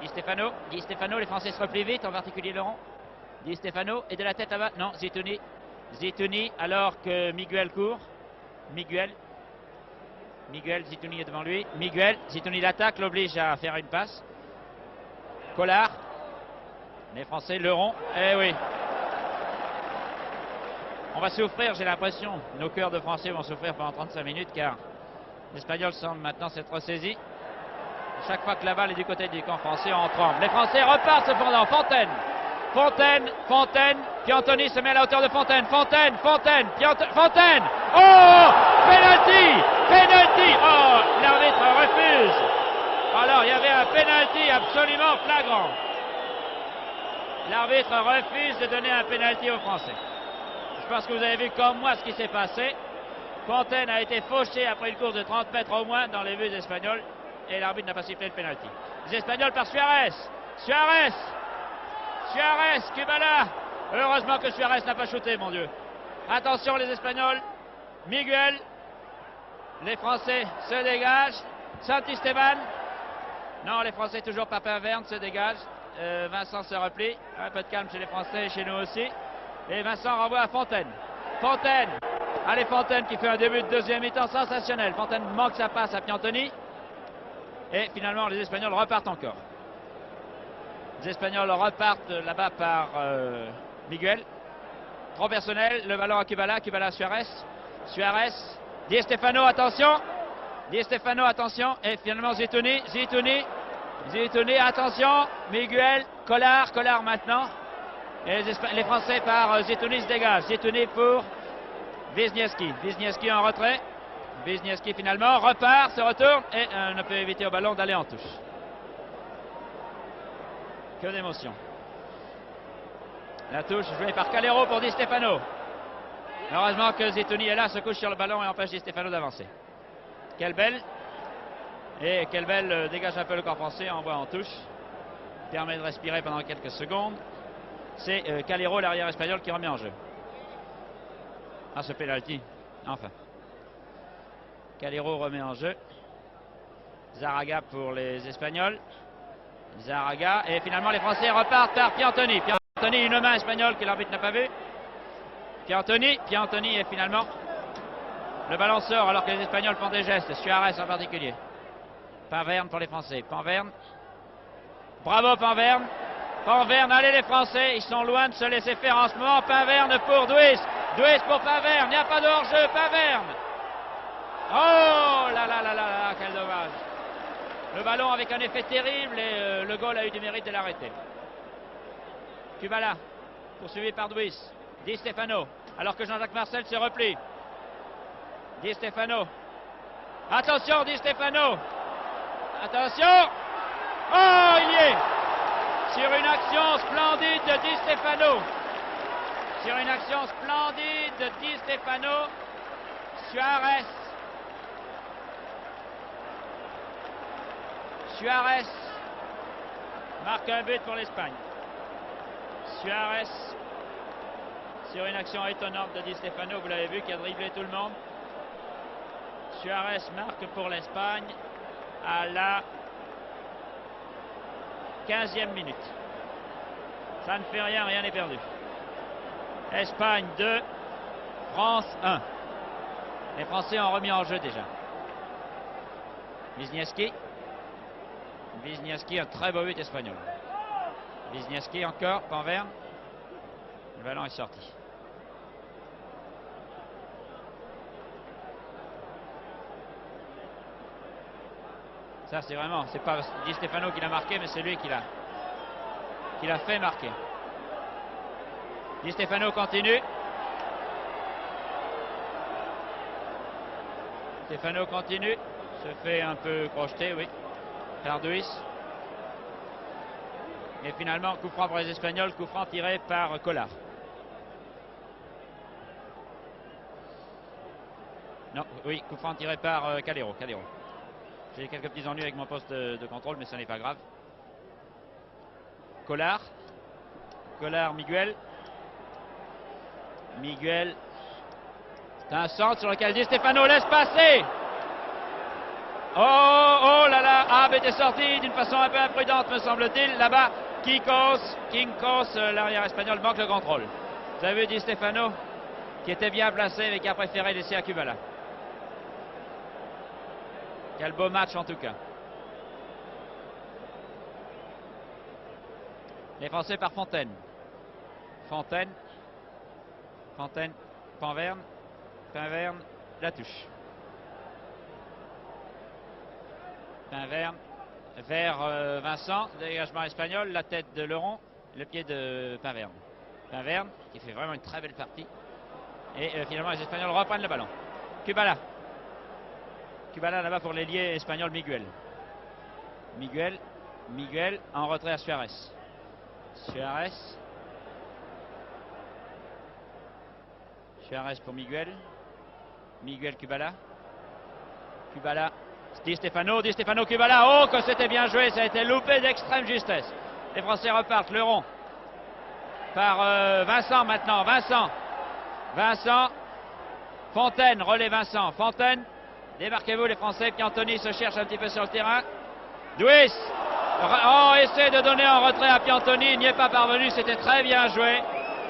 Speaker 1: Di Stefano, les Français se replient vite, en particulier Laurent. Di Stefano, et de la tête à bas, non, Zitouni, alors que Miguel court. Miguel, Zitouni est devant lui. Zitouni l'attaque, l'oblige à faire une passe. Collard, les Français, Leron, eh oui. On va souffrir, j'ai l'impression. Nos cœurs de Français vont souffrir pendant 35 minutes car l'Espagnol semble maintenant s'être ressaisi. Chaque fois que la balle est du côté du camp français, on tremble. Les Français repartent cependant. Fontaine. Piantoni se met à la hauteur de Fontaine. Fontaine. Oh, penalty. Oh, l'arbitre refuse. Alors, il y avait un penalty absolument flagrant. L'arbitre refuse de donner un penalty aux Français. Je pense que vous avez vu comme moi ce qui s'est passé. Fontaine a été fauché après une course de 30 mètres au moins dans les buts espagnols et l'arbitre n'a pas sifflé le penalty. Les Espagnols par Suarez, Kubala. Heureusement que Suarez n'a pas shooté, mon Dieu. Attention les Espagnols. Miguel. Les Français se dégagent. Santisteban. Non, les Français toujours par Panverne se dégagent. Vincent se replie. Un peu de calme chez les Français et chez nous aussi. Et Vincent renvoie à Fontaine. Allez, Fontaine qui fait un début de deuxième mi-temps sensationnel. Fontaine manque sa passe à Piantoni. Et finalement, les Espagnols repartent encore. Les Espagnols repartent là-bas par Miguel. Trop personnel, le ballon à Kubala, Suarez. Di Stefano, attention. Et finalement Zitouni, attention. Miguel, Collard maintenant. Et les Français par Zitouni se dégagent. Zitouni pour Wisniewski en retrait. Wisniewski finalement repart, se retourne et ne peut éviter au ballon d'aller en touche. Que d'émotion. La touche jouée par Calero pour Di Stefano. Heureusement que Zitouni est là, se couche sur le ballon et empêche Di Stefano d'avancer. Kelbel dégage un peu le corps français, envoie en touche. Permet de respirer pendant quelques secondes. C'est Calero, l'arrière espagnol, qui remet en jeu. Ah, ce penalty. Enfin. Calero remet en jeu. Zaraga pour les Espagnols. Et finalement les Français repartent par Piantoni. Une main espagnole que l'arbitre n'a pas vu. Piantoni et finalement le ballon sort alors que les Espagnols font des gestes. Suarez en particulier. Panverne pour les Français. Bravo Panverne. Allez les Français, ils sont loin de se laisser faire en ce moment. Panverne pour Duis pour Panverne. Il n'y a pas de hors-jeu. Panverne. Oh là, quel dommage. Le ballon avec un effet terrible et le goal a eu du mérite de l'arrêter. Kubala, poursuivi par Duis. Di Stefano. alors que Jean-Jacques Marcel se replie. Di Stefano. Attention, Di Stefano. Attention. Oh, il y est. Sur une action splendide de Di Stefano. Sur une action splendide de Di Stefano. Suarez marque un but pour l'Espagne. Suarez, sur une action étonnante de Di Stefano, vous l'avez vu, qui a dribblé tout le monde. Suarez marque pour l'Espagne à la 15e minute. Ça ne fait rien, rien n'est perdu. Espagne 2, France 1. Les Français ont remis en jeu déjà. Wisniewski, un très beau but espagnol. Wisniewski encore, Panverne. Le ballon est sorti. Ça c'est vraiment, c'est pas Di Stefano qui l'a marqué, mais c'est lui qui l'a fait marquer. Di Stefano continue. Stefano continue, se fait un peu crocheter, oui, par Duis. Et finalement, coup franc pour les Espagnols, coup franc tiré par Collard. Non, oui, coup franc tiré par Calero. J'ai quelques petits ennuis avec mon poste de contrôle, mais ça n'est pas grave. Collard, Miguel. C'est un centre sur lequel Di Stefano laisse passer. Oh là là, Ab était sorti d'une façon un peu imprudente, me semble-t-il. Là-bas, Quincos, l'arrière espagnol, manque le contrôle. Vous avez vu Di Stefano, qui était bien placé, mais qui a préféré laisser à Kubala. Quel beau match en tout cas. Les Français par Fontaine, Panverne, la touche. Panverne vers Vincent, dégagement espagnol, la tête de Leron, le pied de Panverne. Panverne qui fait vraiment une très belle partie. Et finalement les Espagnols reprennent le ballon. Kubala là-bas pour l'ailier espagnol Miguel en retrait à Suarez. Suarez pour Miguel, Kubala, Di Stefano, Kubala. Oh, que c'était bien joué, ça a été loupé d'extrême justesse. Les Français repartent, le rond par Vincent maintenant. Vincent, Fontaine, relais Vincent. Fontaine, démarquez-vous les Français. Piantoni se cherche un petit peu sur le terrain. Duis, essaie de donner en retrait à Piantoni, il n'y est pas parvenu, c'était très bien joué.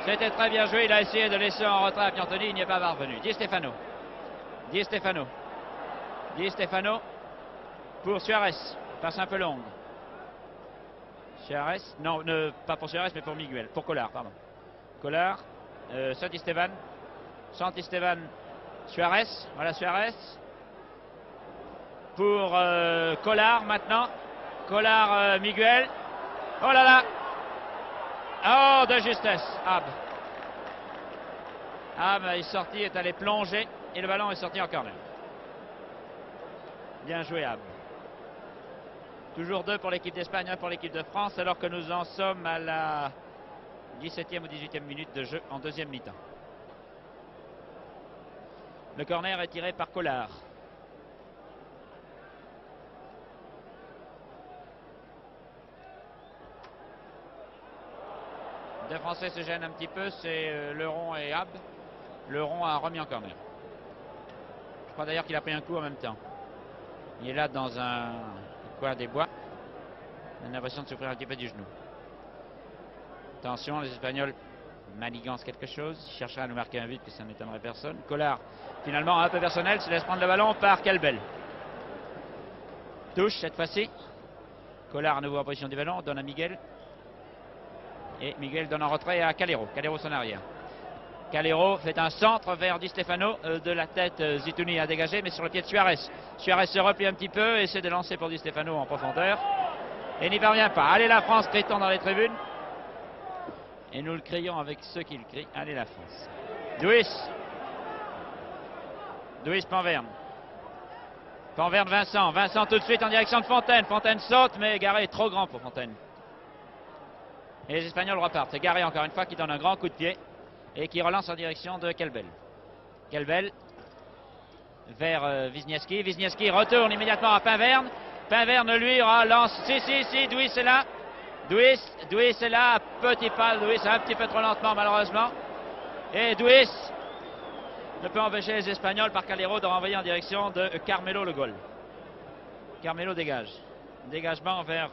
Speaker 1: Il a essayé de laisser en retrait à Piantoni, il n'y est pas parvenu. Di Stefano pour Suarez, passe un peu longue. Pas pour Suarez, mais pour Miguel, pour Collard, pardon. Santisteban, Suarez, voilà Suarez. Pour Collard maintenant. Miguel. Oh là là. Oh, de justesse. Ab est sorti, est allé plonger et le ballon est sorti en corner. Bien joué Ab. Toujours 2 pour l'équipe d'Espagne, 1 pour l'équipe de France, alors que nous en sommes à la 17e ou 18e minute de jeu en deuxième mi-temps. Le corner est tiré par Collard. Deux Français se gênent un petit peu, c'est Leron et Ab. Leron a remis en corner. Je crois d'ailleurs qu'il a pris un coup en même temps. Il est là dans un coin des bois. On a l'impression de souffrir un petit peu du genou. Attention, les Espagnols manigancent quelque chose. Ils chercheraient à nous marquer un but, que ça n'étonnerait personne. Collard, finalement un peu personnel, se laisse prendre le ballon par Calbel. Touche cette fois-ci. Collard à nouveau en position du ballon, donne à Miguel. Et Miguel donne en retrait à Calero. Calero son arrière. Calero fait un centre vers Di Stefano. De la tête, Zitouni a dégagé, mais sur le pied de Suarez. Suarez se replie un petit peu, essaie de lancer pour Di Stefano en profondeur. Et n'y parvient pas. Allez la France, crie-t-on dans les tribunes. Et nous le crions avec ceux qui le crient. Allez la France. Duis. Duis, Panverne. Panverne, Vincent. Vincent tout de suite en direction de Fontaine. Fontaine saute, mais Garé est trop grand pour Fontaine. Et les Espagnols repartent. C'est Garé encore une fois qui donne un grand coup de pied et qui relance en direction de Kelbel. Kelbel vers Wisniewski. Wisniewski retourne immédiatement à Panverne. Panverne lui relance. Si, Duis est là. Duis est là. Petit pas. Duis un petit peu trop lentement malheureusement. Et Duis ne peut empêcher les Espagnols par Calero de renvoyer en direction de Carmelo le goal. Carmelo dégage. Dégagement vers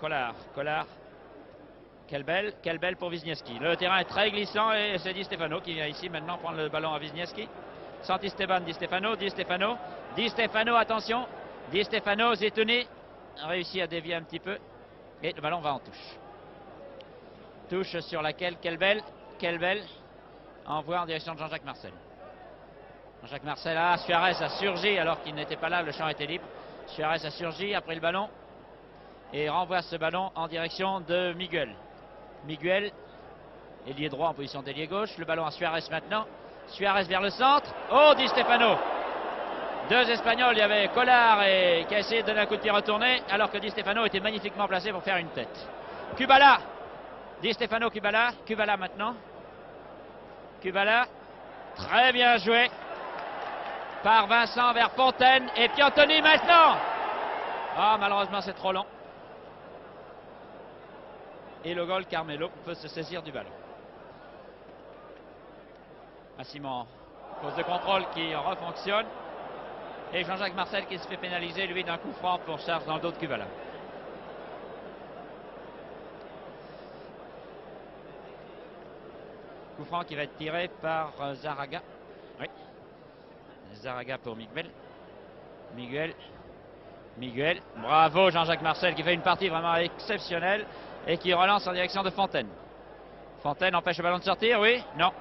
Speaker 1: Collard. Collard. Kelbel pour Wisniewski. Le terrain est très glissant et c'est Di Stefano qui vient ici maintenant prendre le ballon à Wisniewski. Santi Esteban, Di Stefano, attention. Di Stefano, Zetoni a réussi à dévier un petit peu. Et le ballon va en touche. Touche sur laquelle Kelbel envoie en direction de Jean-Jacques Marcel. Jean-Jacques Marcel, Suarez a surgi alors qu'il n'était pas là, le champ était libre. Suarez a surgi, a pris le ballon et renvoie ce ballon en direction de Miguel. Miguel, ailier droit en position d'ailier gauche. Le ballon à Suarez maintenant. Suarez vers le centre. Oh, Di Stefano. Deux Espagnols, il y avait Collard qui a essayé de donner un coup de pied retourné, alors que Di Stefano était magnifiquement placé pour faire une tête. Kubala. Di Stefano, Kubala. Kubala maintenant. Kubala. Très bien joué par Vincent vers Fontaine. Et Piantoni maintenant. Malheureusement, c'est trop long. Et le goal, Carmelo peut se saisir du ballon. Simon, pose de contrôle qui refonctionne. Et Jean-Jacques Marcel qui se fait pénaliser, lui, d'un coup franc pour charge dans le dos de Kubala. Coup franc qui va être tiré par Zaraga. Oui. Zaraga pour Miguel. Miguel. Bravo Jean-Jacques Marcel qui fait une partie vraiment exceptionnelle et qui relance en direction de Fontaine. Fontaine empêche le ballon de sortir, oui? Non.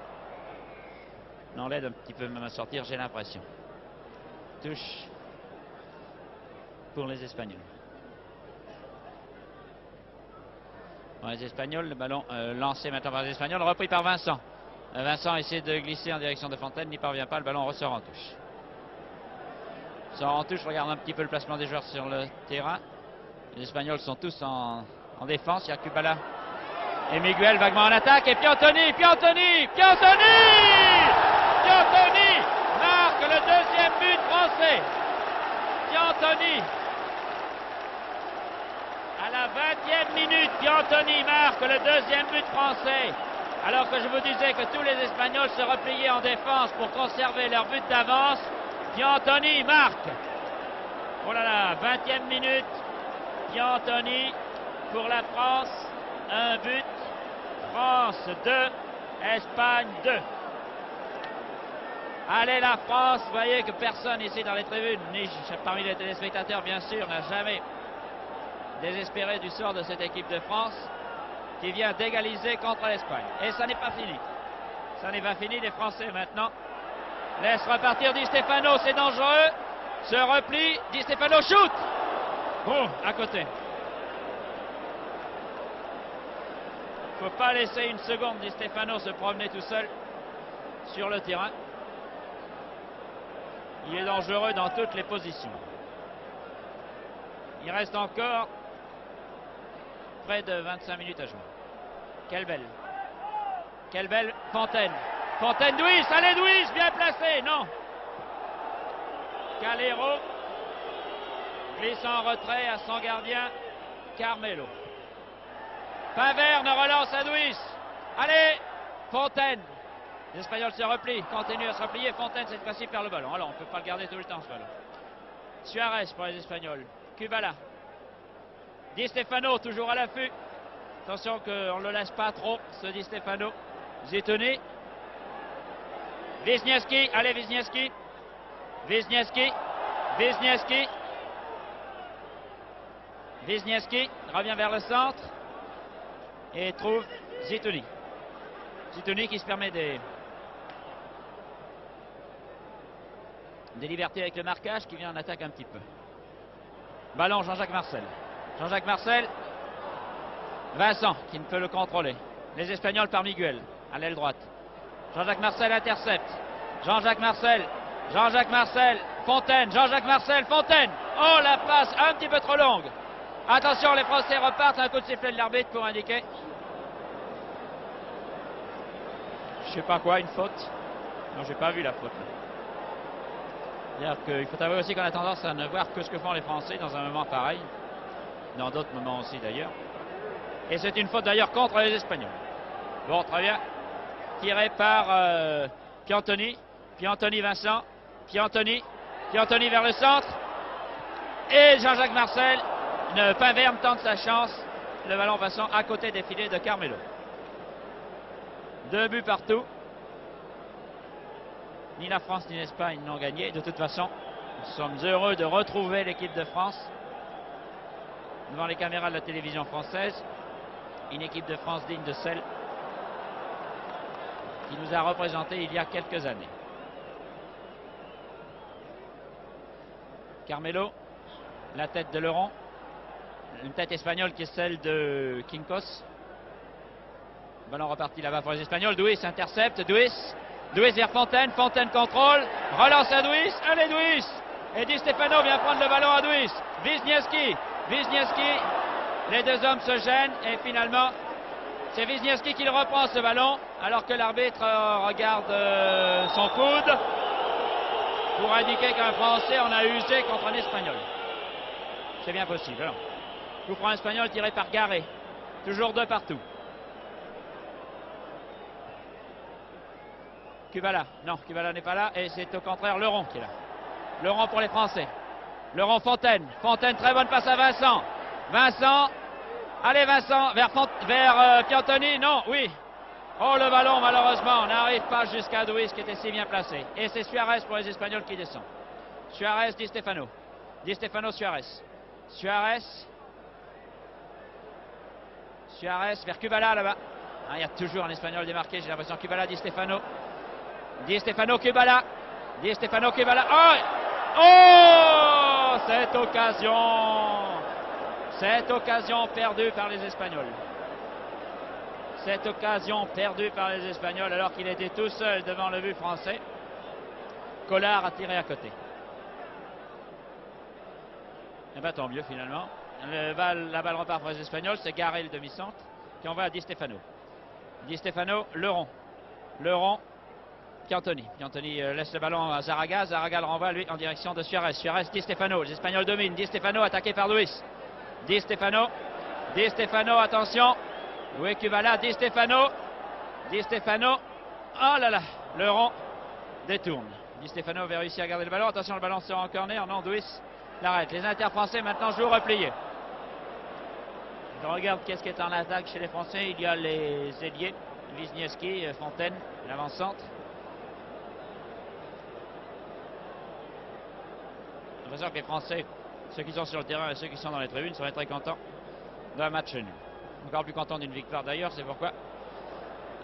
Speaker 1: On l'aide un petit peu même à sortir, j'ai l'impression. Touche pour les Espagnols. Les Espagnols, le ballon lancé maintenant par les Espagnols, repris par Vincent. Vincent essaie de glisser en direction de Fontaine, n'y parvient pas, le ballon ressort en touche. Sort en touche, regarde un petit peu le placement des joueurs sur le terrain. Les Espagnols sont tous en défense, il y a Kubala et Miguel vaguement en attaque, et Piantoni marque le deuxième but français. Piantoni. À la 20e minute, Piantoni marque le deuxième but français. Alors que je vous disais que tous les Espagnols se repliaient en défense pour conserver leur but d'avance, Piantoni marque. Oh là là, 20e minute, Piantoni pour la France, un but. France 2, Espagne 2. Allez la France, vous voyez que personne ici dans les tribunes, ni parmi les téléspectateurs bien sûr, n'a jamais désespéré du sort de cette équipe de France qui vient d'égaliser contre l'Espagne. Et ça n'est pas fini. Ça n'est pas fini, les Français maintenant laissent repartir Di Stefano, c'est dangereux. Se replie, Di Stefano shoot. À côté. Il ne faut pas laisser une seconde Di Stefano se promener tout seul sur le terrain. Il est dangereux dans toutes les positions. Il reste encore près de 25 minutes à jouer. Kelbel, Fontaine. Fontaine, Duis, allez Duis, bien placé, non. Calero glisse en retrait à son gardien, Carmelo. Panverne relance à Duis. Allez, Fontaine. Les Espagnols se replient, continuent à se replier. Fontaine cette fois-ci perd le ballon. Alors on ne peut pas le garder tout le temps ce ballon. Suarez pour les Espagnols. Kubala. Di Stefano toujours à l'affût. Attention qu'on ne le laisse pas trop, ce Di Stefano. Zetoni. Wisniewski. Allez Wisniewski. Wisniewski revient vers le centre et trouve Zetoni. Zetoni qui se permet des libertés avec le marquage, qui vient en attaque un petit peu. Ballon Jean-Jacques Marcel. Jean-Jacques Marcel. Vincent qui ne peut le contrôler. Les Espagnols par Miguel à l'aile droite. Jean-Jacques Marcel intercepte. Jean-Jacques Marcel. Jean-Jacques Marcel. Fontaine. Jean-Jacques Marcel. Fontaine. Oh, la passe un petit peu trop longue. Attention, les Français repartent. Un coup de sifflet de l'arbitre pour indiquer. Je sais pas quoi, une faute. Non, j'ai pas vu la faute. Il faut avouer aussi qu'on a tendance à ne voir que ce que font les Français dans un moment pareil. Dans d'autres moments aussi d'ailleurs. Et c'est une faute d'ailleurs contre les Espagnols. Bon, très bien. Tiré par Piantoni. Piantoni Vincent. Piantoni. Piantoni vers le centre. Et Jean-Jacques Marcel. Pinverme tente sa chance. Le ballon passant à côté des filets de Carmelo. 2 buts partout. Ni la France ni l'Espagne n'ont gagné. De toute façon, nous sommes heureux de retrouver l'équipe de France devant les caméras de la télévision française. Une équipe de France digne de celle qui nous a représentés il y a quelques années. Carmelo, la tête de Laurent, une tête espagnole qui est celle de Quincos. Ballon reparti là-bas pour les Espagnols. Duis intercepte. Duis vers Fontaine. Fontaine contrôle. Relance à Duis. Allez Duis. Et Di Stefano vient prendre le ballon à Duis. Wisniewski. Les deux hommes se gênent et finalement c'est Wisniewski qui le reprend ce ballon alors que l'arbitre regarde son coude pour indiquer qu'un Français en a usé contre un Espagnol. C'est bien possible. Alors, coup franc espagnol tiré par Garé. Toujours 2 partout. Kubala. Non, Kubala n'est pas là et c'est au contraire Laurent qui est là. Laurent pour les Français. Laurent Fontaine. Fontaine, très bonne passe à Vincent. Vincent. Allez Vincent, vers Piantoni. Non, oui. Oh, le ballon malheureusement n'arrive pas jusqu'à Duis qui était si bien placé. Et c'est Suarez pour les Espagnols qui descend. Suarez, Di Stefano. Di Stefano, Suarez. Suarez vers Kubala là-bas. Ah, il y a toujours un Espagnol démarqué, j'ai l'impression. Kubala, Di Stefano. Di Stefano, Kubala. Di Stefano, Kubala. Oh, cette occasion perdue par les Espagnols. Cette occasion perdue par les Espagnols alors qu'il était tout seul devant le but français. Collard a tiré à côté. Et bien tant mieux finalement. La balle repart pour les Espagnols. C'est Garé le demi-centre qui envoie à Di Stefano. Di Stefano, Laurent, Piantoni. Piantoni laisse le ballon à Zaraga. Zaraga le renvoie lui en direction de Suarez. Suarez, Di Stefano. Les Espagnols dominent. Di Stefano attaqué par Duis. Di Stefano, attention. Oui, Kubala, Di Stefano. Oh là là, Laurent détourne. Di Stefano avait réussi à garder le ballon. Attention, le ballon sera en corner. Non, Duis l'arrête. Les inter-français maintenant jouent repliés. Je regarde qu'est-ce qui est en attaque chez les Français. Il y a les ailiers, Wisniewski, Fontaine, l'avant-centre. J'ai l'impression que les Français, ceux qui sont sur le terrain et ceux qui sont dans les tribunes, seraient très contents d'un match nul. Encore plus contents d'une victoire d'ailleurs, c'est pourquoi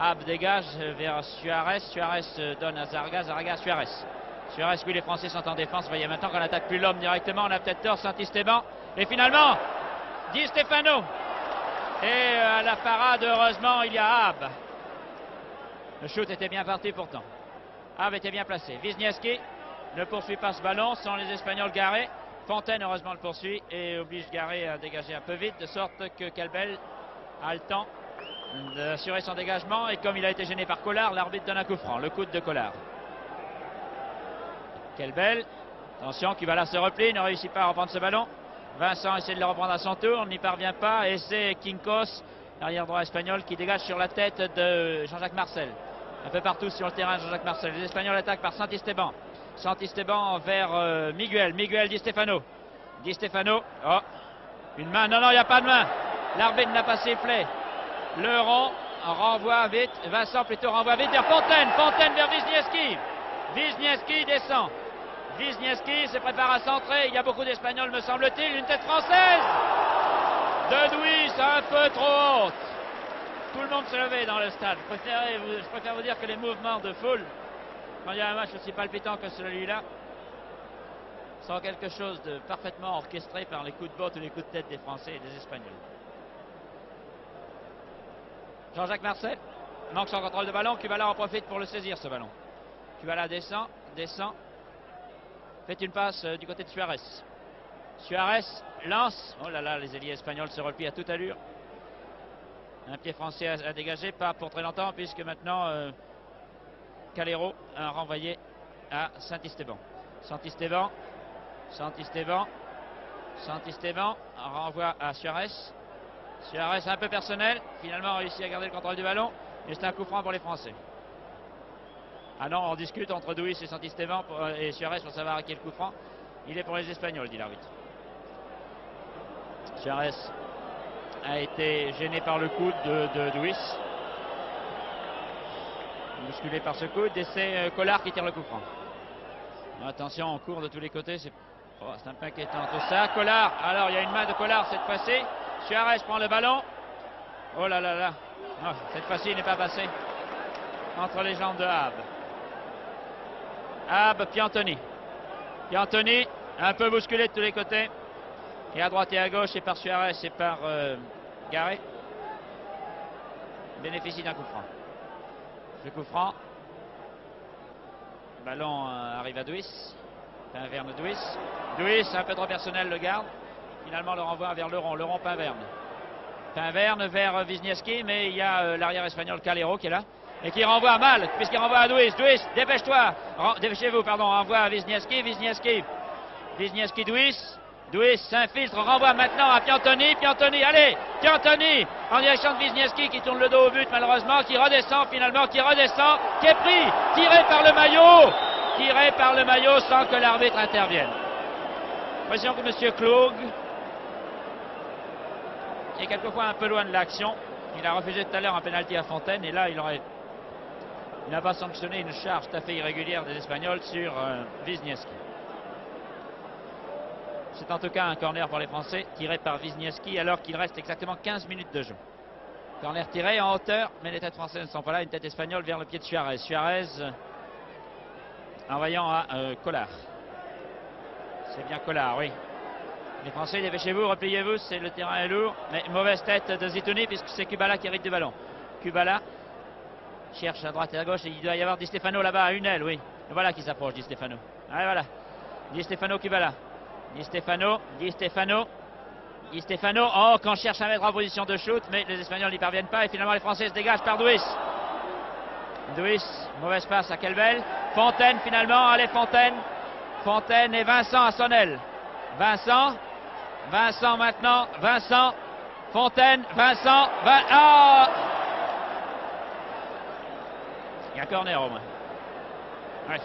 Speaker 1: Ab dégage vers Suarez. Suarez donne à Zaraga. Zaraga, Suarez. Suarez, oui, les Français sont en défense. Vous voyez maintenant qu'on n'attaque plus l'homme directement. On a peut-être tort, Saint-Esteban. Et finalement, Di Stefano. Et à la parade, heureusement, il y a Ab. Le shoot était bien parti pourtant. Ab était bien placé. Wisniewski ne poursuit pas ce ballon sans les Espagnols garés. Fontaine, heureusement, le poursuit et oblige Garé à dégager un peu vite, de sorte que Kelbel a le temps d'assurer son dégagement. Et comme il a été gêné par Collard, l'arbitre donne un coup franc, le coude de Collard. Kelbel, attention, Kubala se replie, ne réussit pas à reprendre ce ballon. Vincent essaie de le reprendre à son tour, n'y parvient pas. Et c'est Quincos, l'arrière droit espagnol, qui dégage sur la tête de Jean-Jacques Marcel. Un peu partout sur le terrain, Jean-Jacques Marcel. Les Espagnols attaquent par Saint-Esteban. Saint-Esteban vers Miguel. Di Stefano. Oh, une main. Non, il n'y a pas de main. L'arbitre n'a pas sifflé. Laurent renvoie vite. Vincent plutôt renvoie vite vers Fontaine. Fontaine vers Wisniewski. Wisniewski descend. Wisniewski se prépare à centrer. Il y a beaucoup d'Espagnols, me semble-t-il. Une tête française de Duis, un peu trop haute. Tout le monde se levait dans le stade. Je préfère vous dire que les mouvements de foule, quand il y a un match aussi palpitant que celui-là, sont quelque chose de parfaitement orchestré par les coups de botte ou les coups de tête des Français et des Espagnols. Jean-Jacques Marcel, manque son contrôle de ballon. Kubala en profite pour le saisir, ce ballon. Kubala descend, fait une passe du côté de Suarez. Suarez lance. Oh là là, les ailiers espagnols se replient à toute allure. Un pied français à dégager, pas pour très longtemps, puisque maintenant Calero a renvoyé à Santisteban. Santisteban renvoie à Suarez. Suarez un peu personnel, finalement a réussi à garder le contrôle du ballon, mais c'est un coup franc pour les Français. Ah non, on discute entre Duis et Santisteban et Suarez pour savoir à qui est le coup franc. Il est pour les Espagnols, dit l'arbitre. Suarez a été gêné par le coude de Duis. Bousculé par ce coude, et c'est Collard qui tire le coup franc. Attention, on court de tous les côtés, c'est un peu inquiétant tout ça. Collard, alors il y a une main de Collard cette fois-ci. Suarez prend le ballon. Oh là là là. Oh, cette fois-ci il n'est pas passé entre les jambes de Haab. Haab, Piantoni. Piantoni, un peu bousculé de tous les côtés. Et à droite et à gauche, et par Suarez et par Garé. Bénéficie d'un coup franc. Le coup franc. Le ballon arrive à Duis. Pinverne Duis. Duis, un peu trop personnel, le garde. Finalement, le renvoi vers Leron. Leron, Pinverne. Pinverne vers Wisniewski, mais il y a l'arrière espagnol Calero qui est là. Et qui renvoie mal, puisqu'il renvoie à Duis. Duis, dépêche-toi. Dépêchez-vous, pardon. Renvoie à Wisniewski. Wisniewski, Duis. Duis s'infiltre, renvoie maintenant à Piantoni. Piantoni, allez, Piantoni en direction de Wisniewski qui tourne le dos au but malheureusement, qui redescend finalement, qui est pris, tiré par le maillot sans que l'arbitre intervienne. Impression que M. Klug est quelquefois un peu loin de l'action. Il a refusé tout à l'heure un pénalty à Fontaine et là il n'a pas sanctionné une charge tout à fait irrégulière des Espagnols sur Wisniewski. C'est en tout cas un corner pour les Français, tiré par Wisniewski alors qu'il reste exactement 15 minutes de jeu. Corner tiré en hauteur, mais les têtes françaises ne sont pas là. Une tête espagnole vers le pied de Suarez. Suarez envoyant à Collard. C'est bien Collard, oui. Les Français, dépêchez-vous, repliez-vous, le terrain est lourd. Mais mauvaise tête de Zitouni puisque c'est Kubala qui hérite du ballon. Kubala cherche à droite et à gauche et il doit y avoir Di Stefano là-bas à une aile, oui. Et voilà qui s'approche, Di Stefano. Allez, voilà. Di Stefano, Kubala. Di Stefano, oh, qu'on cherche à mettre en position de shoot, mais les Espagnols n'y parviennent pas, et finalement les Français se dégagent par Duis. Duis, mauvaise passe à Kelbel. Fontaine finalement, allez Fontaine. Fontaine et Vincent à son aile. Vincent maintenant, Fontaine, oh, il y a un corner au moins. Ouais.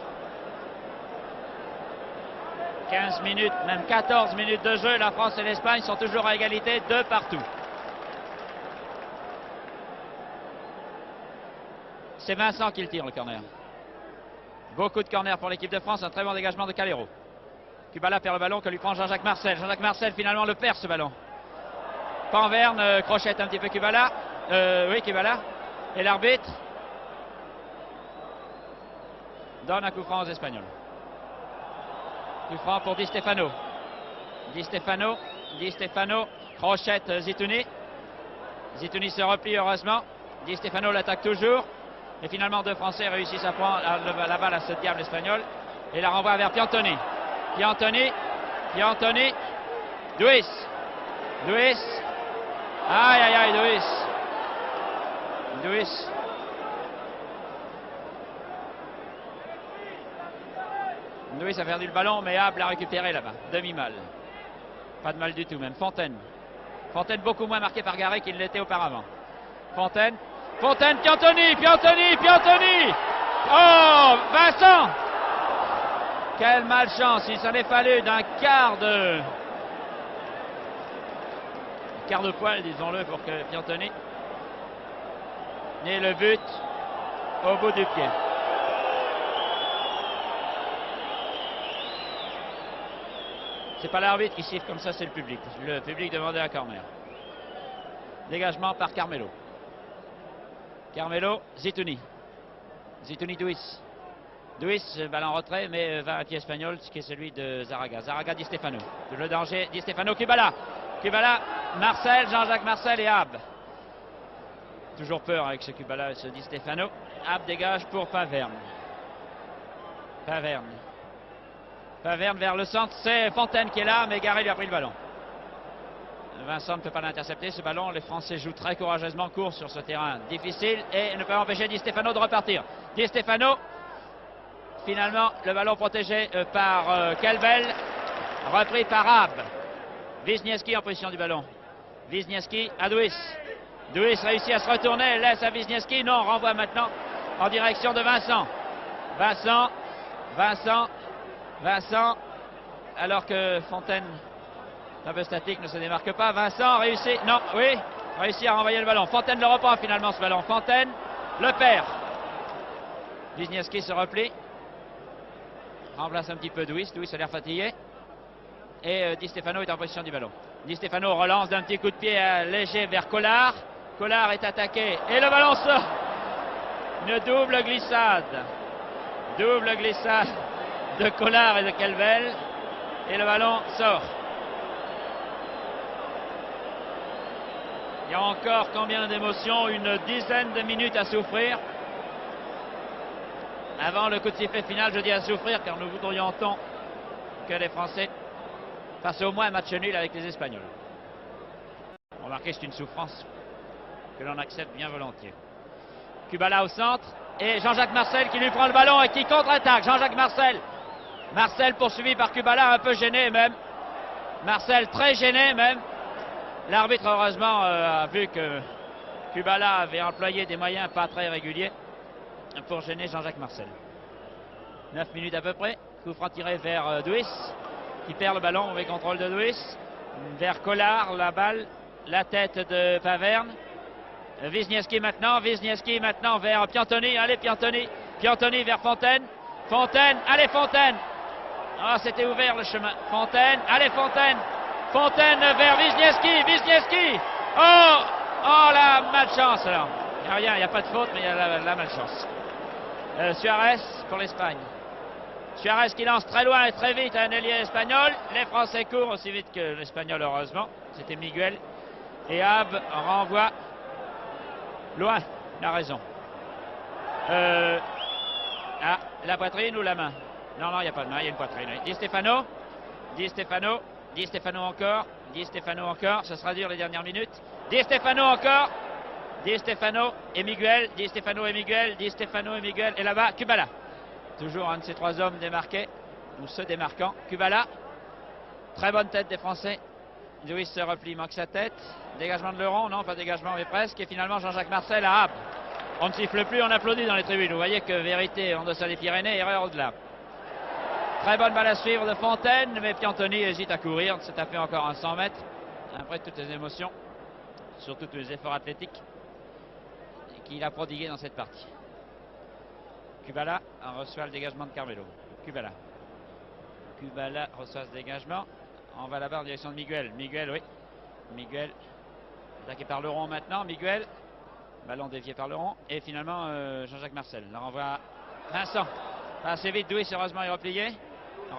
Speaker 1: 15 minutes, même 14 minutes de jeu, la France et l'Espagne sont toujours à égalité, 2 partout. C'est Vincent qui le tire, le corner. Beaucoup de corners pour l'équipe de France, un très bon dégagement de Calero. Kubala perd le ballon que lui prend Jean-Jacques Marcel. Jean-Jacques Marcel finalement le perd ce ballon. Panverne crochette un petit peu Kubala. Kubala. Et l'arbitre donne un coup franc aux Espagnols. Coup franc pour Di Stefano. Di Stefano, crochette Zitouni. Zitouni se replie heureusement. Di Stefano l'attaque toujours. Et finalement deux Français réussissent à prendre la balle à ce diable espagnol. Et la renvoie vers Piantoni. Duis. Aïe, Duis. Duis a perdu le ballon, mais Haab l'a récupéré là-bas. Demi-mal. Pas de mal du tout, même. Fontaine beaucoup moins marqué par Garé qu'il l'était auparavant. Fontaine, Piantoni. Oh, Vincent. Quelle malchance, il s'en est fallu d'un quart de poil, disons-le, pour que Piantoni n'ait le but au bout du pied. C'est pas l'arbitre qui siffle comme ça, c'est le public. Le public demandait un corner. Dégagement par Carmelo. Zitouni, Duis, balle en retrait, mais va à pied espagnol, ce qui est celui de Zaraga, Di Stefano. Le danger, Di Stefano, Kubala, Marcel, Jean-Jacques Marcel et Haab. toujours peur avec ce Kubala, se dit Stefano. Ab dégage pour Paverne. Paverne vers le centre, c'est Fontaine qui est là, mais Garé lui a pris le ballon. Vincent ne peut pas l'intercepter, ce ballon. Les Français jouent très courageusement court sur ce terrain difficile et ne peuvent empêcher Di Stefano de repartir. Di Stefano, finalement, le ballon protégé par Kelbel, repris par Ab. Wisniewski en position du ballon. Wisniewski à Duis. Duis réussit à se retourner, laisse à Wisniewski. Non, renvoie maintenant en direction de Vincent. Vincent, alors que Fontaine, un peu statique, ne se démarque pas. Vincent réussit, non, oui, réussit à renvoyer le ballon. Fontaine le reprend finalement ce ballon. Fontaine le perd. Wisniewski se replie. Remplace un petit peu Duis. Duis a l'air fatigué. Et Di Stefano est en position du ballon. Di Stefano relance d'un petit coup de pied léger vers Collard. Collard est attaqué et le ballon sort. Une double glissade. Double glissade de Collard et de Kelbel. Et le ballon sort. Il y a encore combien d'émotions? Une dizaine de minutes à souffrir. Avant le coup de sifflet final, je dis à souffrir car nous voudrions tant que les Français fassent au moins un match nul avec les Espagnols. Remarquez, c'est une souffrance que l'on accepte bien volontiers. Kubala au centre et Jean-Jacques Marcel qui lui prend le ballon et qui contre-attaque. Jean-Jacques Marcel. Marcel poursuivi par Kubala, un peu gêné même. Marcel très gêné même. L'arbitre heureusement a vu que Kubala avait employé des moyens pas très réguliers pour gêner Jean-Jacques Marcel. 9 minutes à peu près. Coup franc tiré vers Duis qui perd le ballon, mauvais contrôle de Duis. Vers Collard, la balle, la tête de Paverne. Wisniewski maintenant vers Piantoni. Allez Piantoni. Piantoni vers Fontaine. Fontaine, allez Fontaine. Ah, c'était ouvert le chemin. Fontaine, allez Fontaine. Fontaine vers Wisniewski. Oh la malchance alors. Il n'y a rien, il n'y a pas de faute, mais il y a la malchance. Suarez pour l'Espagne. Suarez qui lance très loin et très vite un ailier espagnol. Les Français courent aussi vite que l'Espagnol, heureusement. C'était Miguel. Et Ab renvoie loin. Il a raison. La poitrine ou la main? Non, il n'y a pas de main, il y a une poitrine. Di Stefano. Di Stefano encore. Ça sera dur les dernières minutes. Di Stefano encore. Di Stefano et Miguel. Et là-bas, Kubala. Toujours un de ces trois hommes démarqués, ou se démarquant. Kubala. Très bonne tête des Français. Duis se replie, manque sa tête. Dégagement de Leron, non, pas dégagement, mais presque. Et finalement, Jean-Jacques Marcel à Ab. On ne siffle plus, on applaudit dans les tribunes. Vous voyez que vérité en deçà des Pyrénées, erreur au-delà. Très bonne balle à suivre de Fontaine, mais Piantoni hésite à courir. C'est tapé encore un 100 mètres. Après toutes les émotions, surtout tous les efforts athlétiques qu'il a prodigués dans cette partie. Kubala reçoit le dégagement de Carmelo. Kubala reçoit ce dégagement. On va là-bas en direction de Miguel. Miguel, attaqué par Leron maintenant. Miguel, ballon dévié par Leron. Et finalement, Jean-Jacques Marcel. Le renvoie à Vincent. Pas assez vite, Duis heureusement est replié.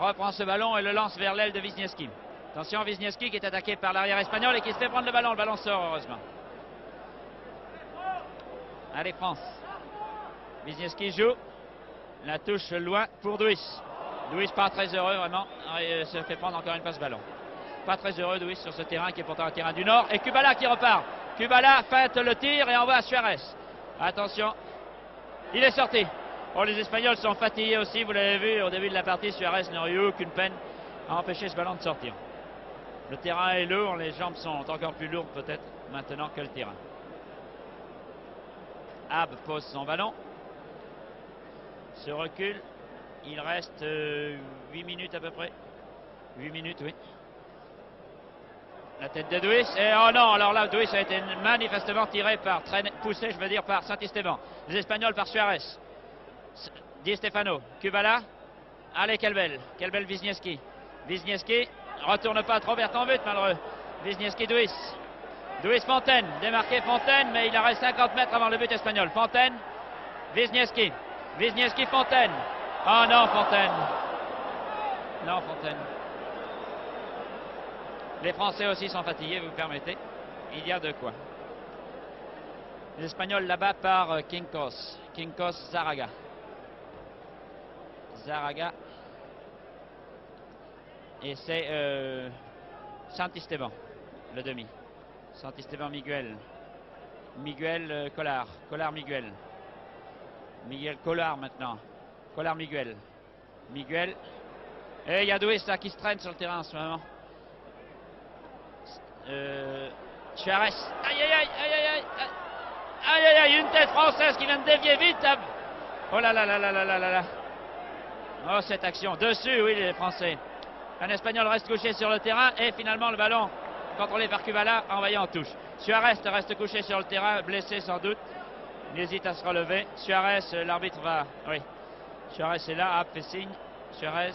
Speaker 1: Reprend ce ballon et le lance vers l'aile de Wisniewski. Attention, Wisniewski qui est attaqué par l'arrière espagnol et qui se fait prendre le ballon. Le ballon sort heureusement. Allez France. Wisniewski joue. La touche loin pour Duis. Duis pas très heureux vraiment. Il se fait prendre encore une fois ce ballon. Pas très heureux Duis sur ce terrain qui est pourtant un terrain du Nord. Et Kubala qui repart. Kubala feinte le tir et envoie à Suarez. Attention. Il est sorti. Oh, les Espagnols sont fatigués aussi. Vous l'avez vu au début de la partie. Suarez n'aurait eu aucune peine à empêcher ce ballon de sortir. Le terrain est lourd. Les jambes sont encore plus lourdes peut-être maintenant que le terrain. Ab pose son ballon. Se recule. Il reste 8 minutes à peu près. 8 minutes, oui. La tête de Duis. Et oh non, alors là, Duis a été manifestement tiré poussé, je veux dire, par Saint-Esteban. Les Espagnols par Suarez. Di Stefano. Kubala. Allez, Kelbel. Wisniewski. Wisniewski. Retourne pas trop vers ton but, malheureux. Wisniewski, Duis. Duis, Fontaine. Démarqué Fontaine, mais il en reste 50 mètres avant le but espagnol. Fontaine. Wisniewski. Fontaine. Oh non, Fontaine. Les Français aussi sont fatigués, vous permettez. Il y a de quoi. Les Espagnols là-bas par Quincos. Quincos Zaraga. Zaraga. Et c'est Santisteban, le demi. Santisteban Miguel. Miguel Collard. Collard Miguel. Miguel Collard maintenant. Collard Miguel. Miguel. Et il y a Douis là qui se traîne sur le terrain en ce moment. Suarez. Aïe aïe aïe aïe aïe aïe. Aïe aïe aïe, une tête française qui vient de dévier vite. Oh là là là là là là là là. Oh, cette action. Dessus, oui, les Français. Un Espagnol reste couché sur le terrain et finalement le ballon contrôlé par Kubala envoyé en touche. Suarez reste couché sur le terrain, blessé sans doute. Il hésite à se relever. Suarez, l'arbitre va... Oui. Suarez est là, fait signe. Suarez.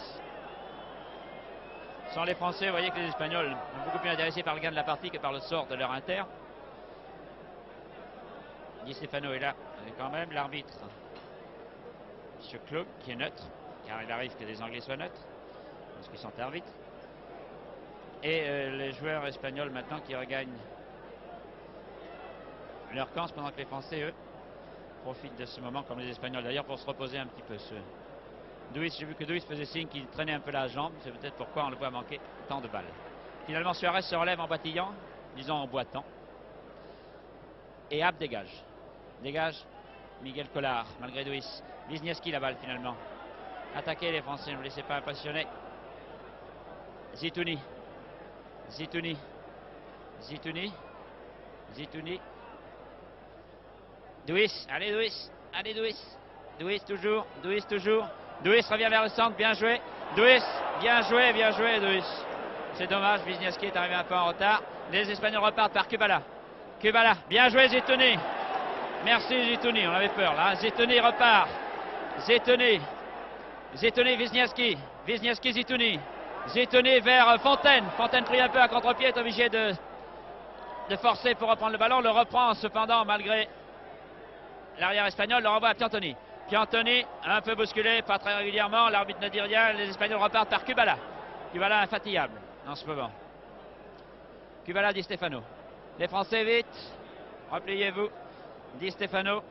Speaker 1: Sans les Français, vous voyez que les Espagnols sont beaucoup plus intéressés par le gain de la partie que par le sort de leur inter. Di Stefano est là quand même, l'arbitre. Monsieur Claude, qui est neutre, car il arrive que les Anglais soient neutres, parce qu'ils sont arbitres. Et les joueurs espagnols maintenant qui regagnent leur camp, pendant que les Français, eux, profitent de ce moment, comme les Espagnols d'ailleurs, pour se reposer un petit peu. Douis, j'ai vu que Douis faisait signe qu'il traînait un peu la jambe, c'est peut-être pourquoi on le voit manquer tant de balles. Finalement, Suarez se relève en bâtillant, disons en boitant. Et Ab dégage. Dégage Miguel Collard, malgré Douis. Wisniewski la balle finalement. Attaquez les Français, ne vous laissez pas impressionner. Zitouni. Zitouni. Zitouni. Zitouni. Douis, allez Douis. Allez Douis. Douis toujours. Douis toujours. Douis revient vers le centre, bien joué. Douis, bien joué Douis. C'est dommage, Wisniewski est arrivé un peu en retard. Les Espagnols repartent par Kubala. Kubala, bien joué Zitouni. Merci Zitouni, on avait peur là. Zitouni repart. Zitouni. Zitouni, Wisniewski. Wisniewski, Zitouni. Zitouni vers Fontaine. Fontaine pris un peu à contre-pied, est obligé de forcer pour reprendre le ballon. Le reprend cependant malgré l'arrière espagnol. Le renvoie à Piantoni. Piantoni, un peu bousculé, pas très régulièrement. L'arbitre ne dit rien. Les Espagnols repartent par Kubala. Kubala infatigable en ce moment. Kubala, Di Stefano. Les Français vite. Repliez-vous. Di Stefano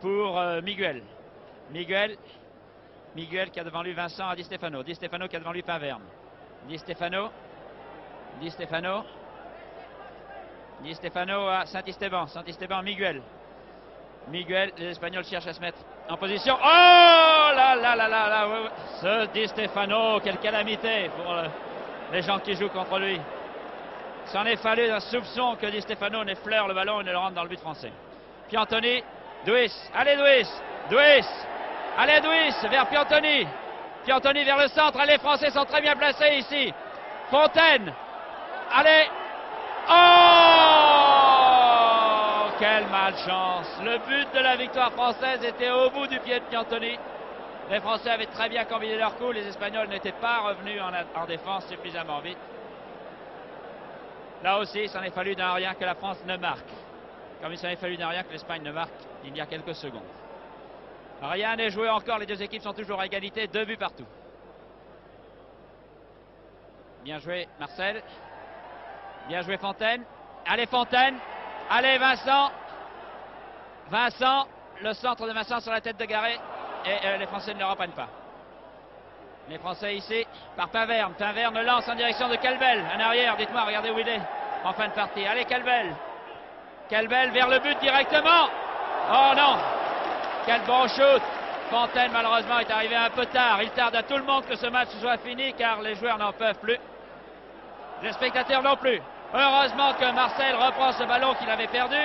Speaker 1: pour Miguel. Miguel qui a devant lui Vincent à Di Stefano. Di Stefano qui a devant lui Paverne. Di Stefano. Di Stefano. Di Stefano à Santisteban. Santisteban, Miguel. Miguel, les Espagnols cherchent à se mettre en position. Oh là là là là là. Ce Di Stefano, quelle calamité pour les gens qui jouent contre lui. S'en est fallu un soupçon que Di Stefano n'effleure le ballon et ne le rentre dans le but français. Piantoni, Douis, allez Douis, Douis, allez Douis vers Piantoni. Piantoni vers le centre, les Français sont très bien placés ici. Fontaine, allez. Oh, quelle malchance. Le but de la victoire française était au bout du pied de Piantoni. Les Français avaient très bien combiné leur coup, les Espagnols n'étaient pas revenus en défense suffisamment vite. Là aussi, il s'en est fallu d'un rien que la France ne marque. Comme il s'en est fallu d'un rien que l'Espagne ne marque il y a quelques secondes. Rien n'est joué encore, les deux équipes sont toujours à égalité, 2 buts partout. Bien joué Marcel. Bien joué Fontaine. Allez Fontaine. Allez Vincent. Vincent. Le centre de Vincent sur la tête de Garé. Et les Français ne le reprennent pas. Les Français ici par Paverne. Paverne lance en direction de Calbel. Un arrière, dites-moi, regardez où il est en fin de partie. Allez Calbel. Calbel vers le but directement. Oh non. Quel bon shoot. Fontaine malheureusement est arrivé un peu tard. Il tarde à tout le monde que ce match soit fini car les joueurs n'en peuvent plus. Les spectateurs non plus. Heureusement que Marcel reprend ce ballon qu'il avait perdu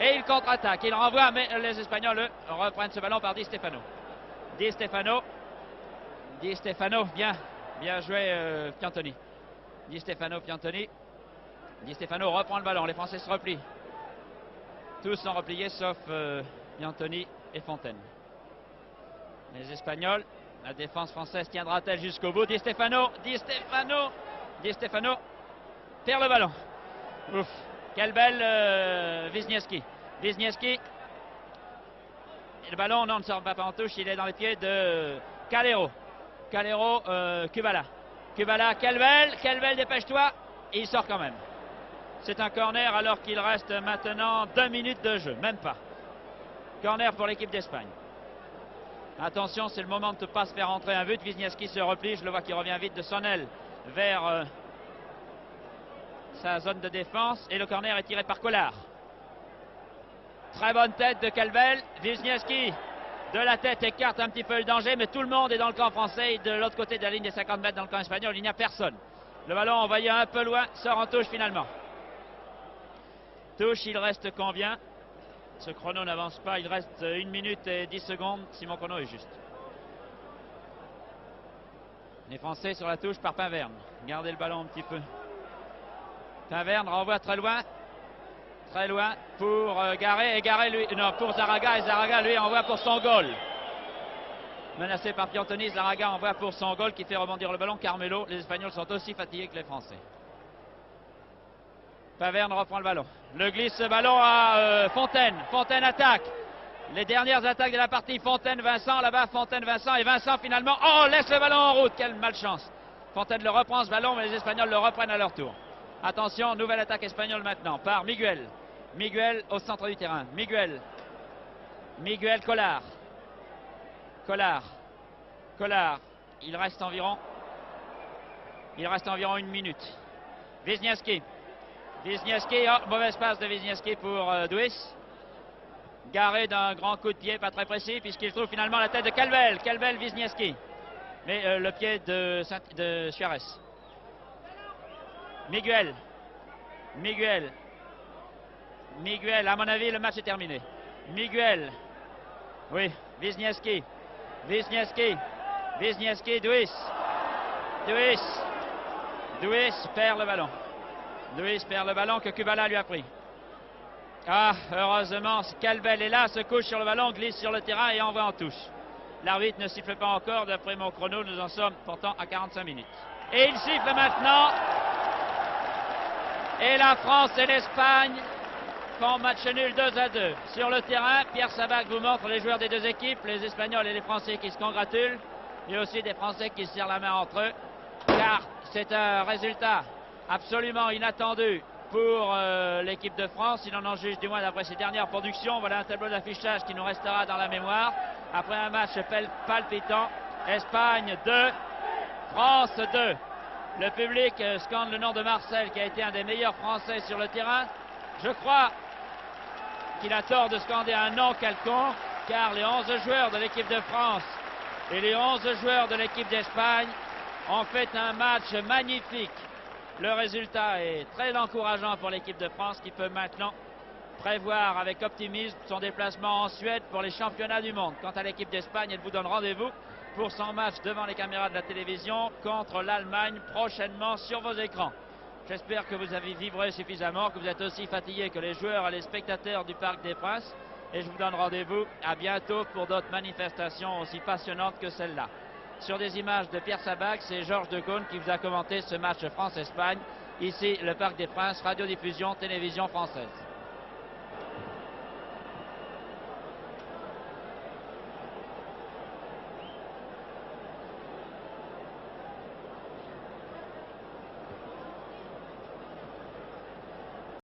Speaker 1: et il contre-attaque. Il renvoie, mais les Espagnols eux, reprennent ce ballon par Di Stefano. Di Stefano. Di Stefano, bien joué Piantoni. Di Stefano, Piantoni. Di Stefano reprend le ballon, les Français se replient. Tous sont repliés sauf Piantoni et Fontaine. Les Espagnols, la défense française tiendra-t-elle jusqu'au bout? Di Stefano, Di Stefano, Di Stefano perd le ballon. Ouf, quelle belle Wisniewski. Wisniewski. Le ballon non, ne sort pas en touche, il est dans les pieds de Calero. Calero, Kubala. Kubala, quelle belle, dépêche-toi. Et il sort quand même. C'est un corner alors qu'il reste maintenant 2 minutes de jeu, même pas. Corner pour l'équipe d'Espagne. Attention, c'est le moment de ne pas se faire entrer un but. Wisniewski se replie, je le vois qui revient vite de son aile vers sa zone de défense. Et le corner est tiré par Collard. Très bonne tête de Calvel. Wisniewski de la tête écarte un petit peu le danger, mais tout le monde est dans le camp français. Et de l'autre côté de la ligne des 50 mètres dans le camp espagnol, il n'y a personne. Le ballon envoyé un peu loin, sort en touche finalement. Touche, il reste combien? Ce chrono n'avance pas, il reste 1 minute et 10 secondes si mon chrono est juste. Les Français sur la touche par Pinverne. Gardez le ballon un petit peu. Pinverne renvoie très loin pour Garé, et Garé lui, non, pour Zaraga, et Zaraga lui envoie pour son goal. Menacé par Piantoni, Zaraga envoie pour son goal qui fait rebondir le ballon. Carmelo, les Espagnols sont aussi fatigués que les Français. Paverne reprend le ballon. Le glisse ce ballon à Fontaine. Fontaine attaque. Les dernières attaques de la partie. Fontaine-Vincent là-bas. Fontaine-Vincent et Vincent finalement. Oh, laisse le ballon en route. Quelle malchance. Fontaine le reprend ce ballon, mais les Espagnols le reprennent à leur tour. Attention, nouvelle attaque espagnole maintenant par Miguel. Miguel au centre du terrain. Miguel. Collard. Collard. Il reste environ 1 minute. Wisniewski, oh, mauvaise passe de Wisniewski pour Duis. Garé d'un grand coup de pied, pas très précis, puisqu'il trouve finalement la tête de Calvel. Wisniewski. Mais le pied de Suarez. Miguel, à mon avis, le match est terminé. Miguel. Oui, Wisniewski, Duis perd le ballon que Kubala lui a pris. Ah, heureusement, Calvel est là, se couche sur le ballon, glisse sur le terrain et envoie en touche. L'arbitre ne siffle pas encore, d'après mon chrono, nous en sommes pourtant à 45 minutes. Et il siffle maintenant. Et la France et l'Espagne font match nul 2-2. Sur le terrain, Pierre Sabac vous montre les joueurs des deux équipes, les Espagnols et les Français qui se congratulent. Il y a aussi des Français qui se serrent la main entre eux, car c'est un résultat absolument inattendu pour l'équipe de France, si l'on en juge du moins d'après ses dernières productions. Voilà un tableau d'affichage qui nous restera dans la mémoire. Après un match palpitant, Espagne 2, France 2. Le public scande le nom de Marcel, qui a été un des meilleurs Français sur le terrain. Je crois qu'il a tort de scander un nom quelconque, car les 11 joueurs de l'équipe de France et les 11 joueurs de l'équipe d'Espagne ont fait un match magnifique. Le résultat est très encourageant pour l'équipe de France, qui peut maintenant prévoir avec optimisme son déplacement en Suède pour les championnats du monde. Quant à l'équipe d'Espagne, elle vous donne rendez-vous pour son match devant les caméras de la télévision contre l'Allemagne prochainement sur vos écrans. J'espère que vous avez vibré suffisamment, que vous êtes aussi fatigués que les joueurs et les spectateurs du Parc des Princes. Et je vous donne rendez-vous à bientôt pour d'autres manifestations aussi passionnantes que celle-là. Sur des images de Pierre Sabac, c'est Georges Decaune qui vous a commenté ce match France-Espagne. Ici, le Parc des Princes, radiodiffusion, télévision française.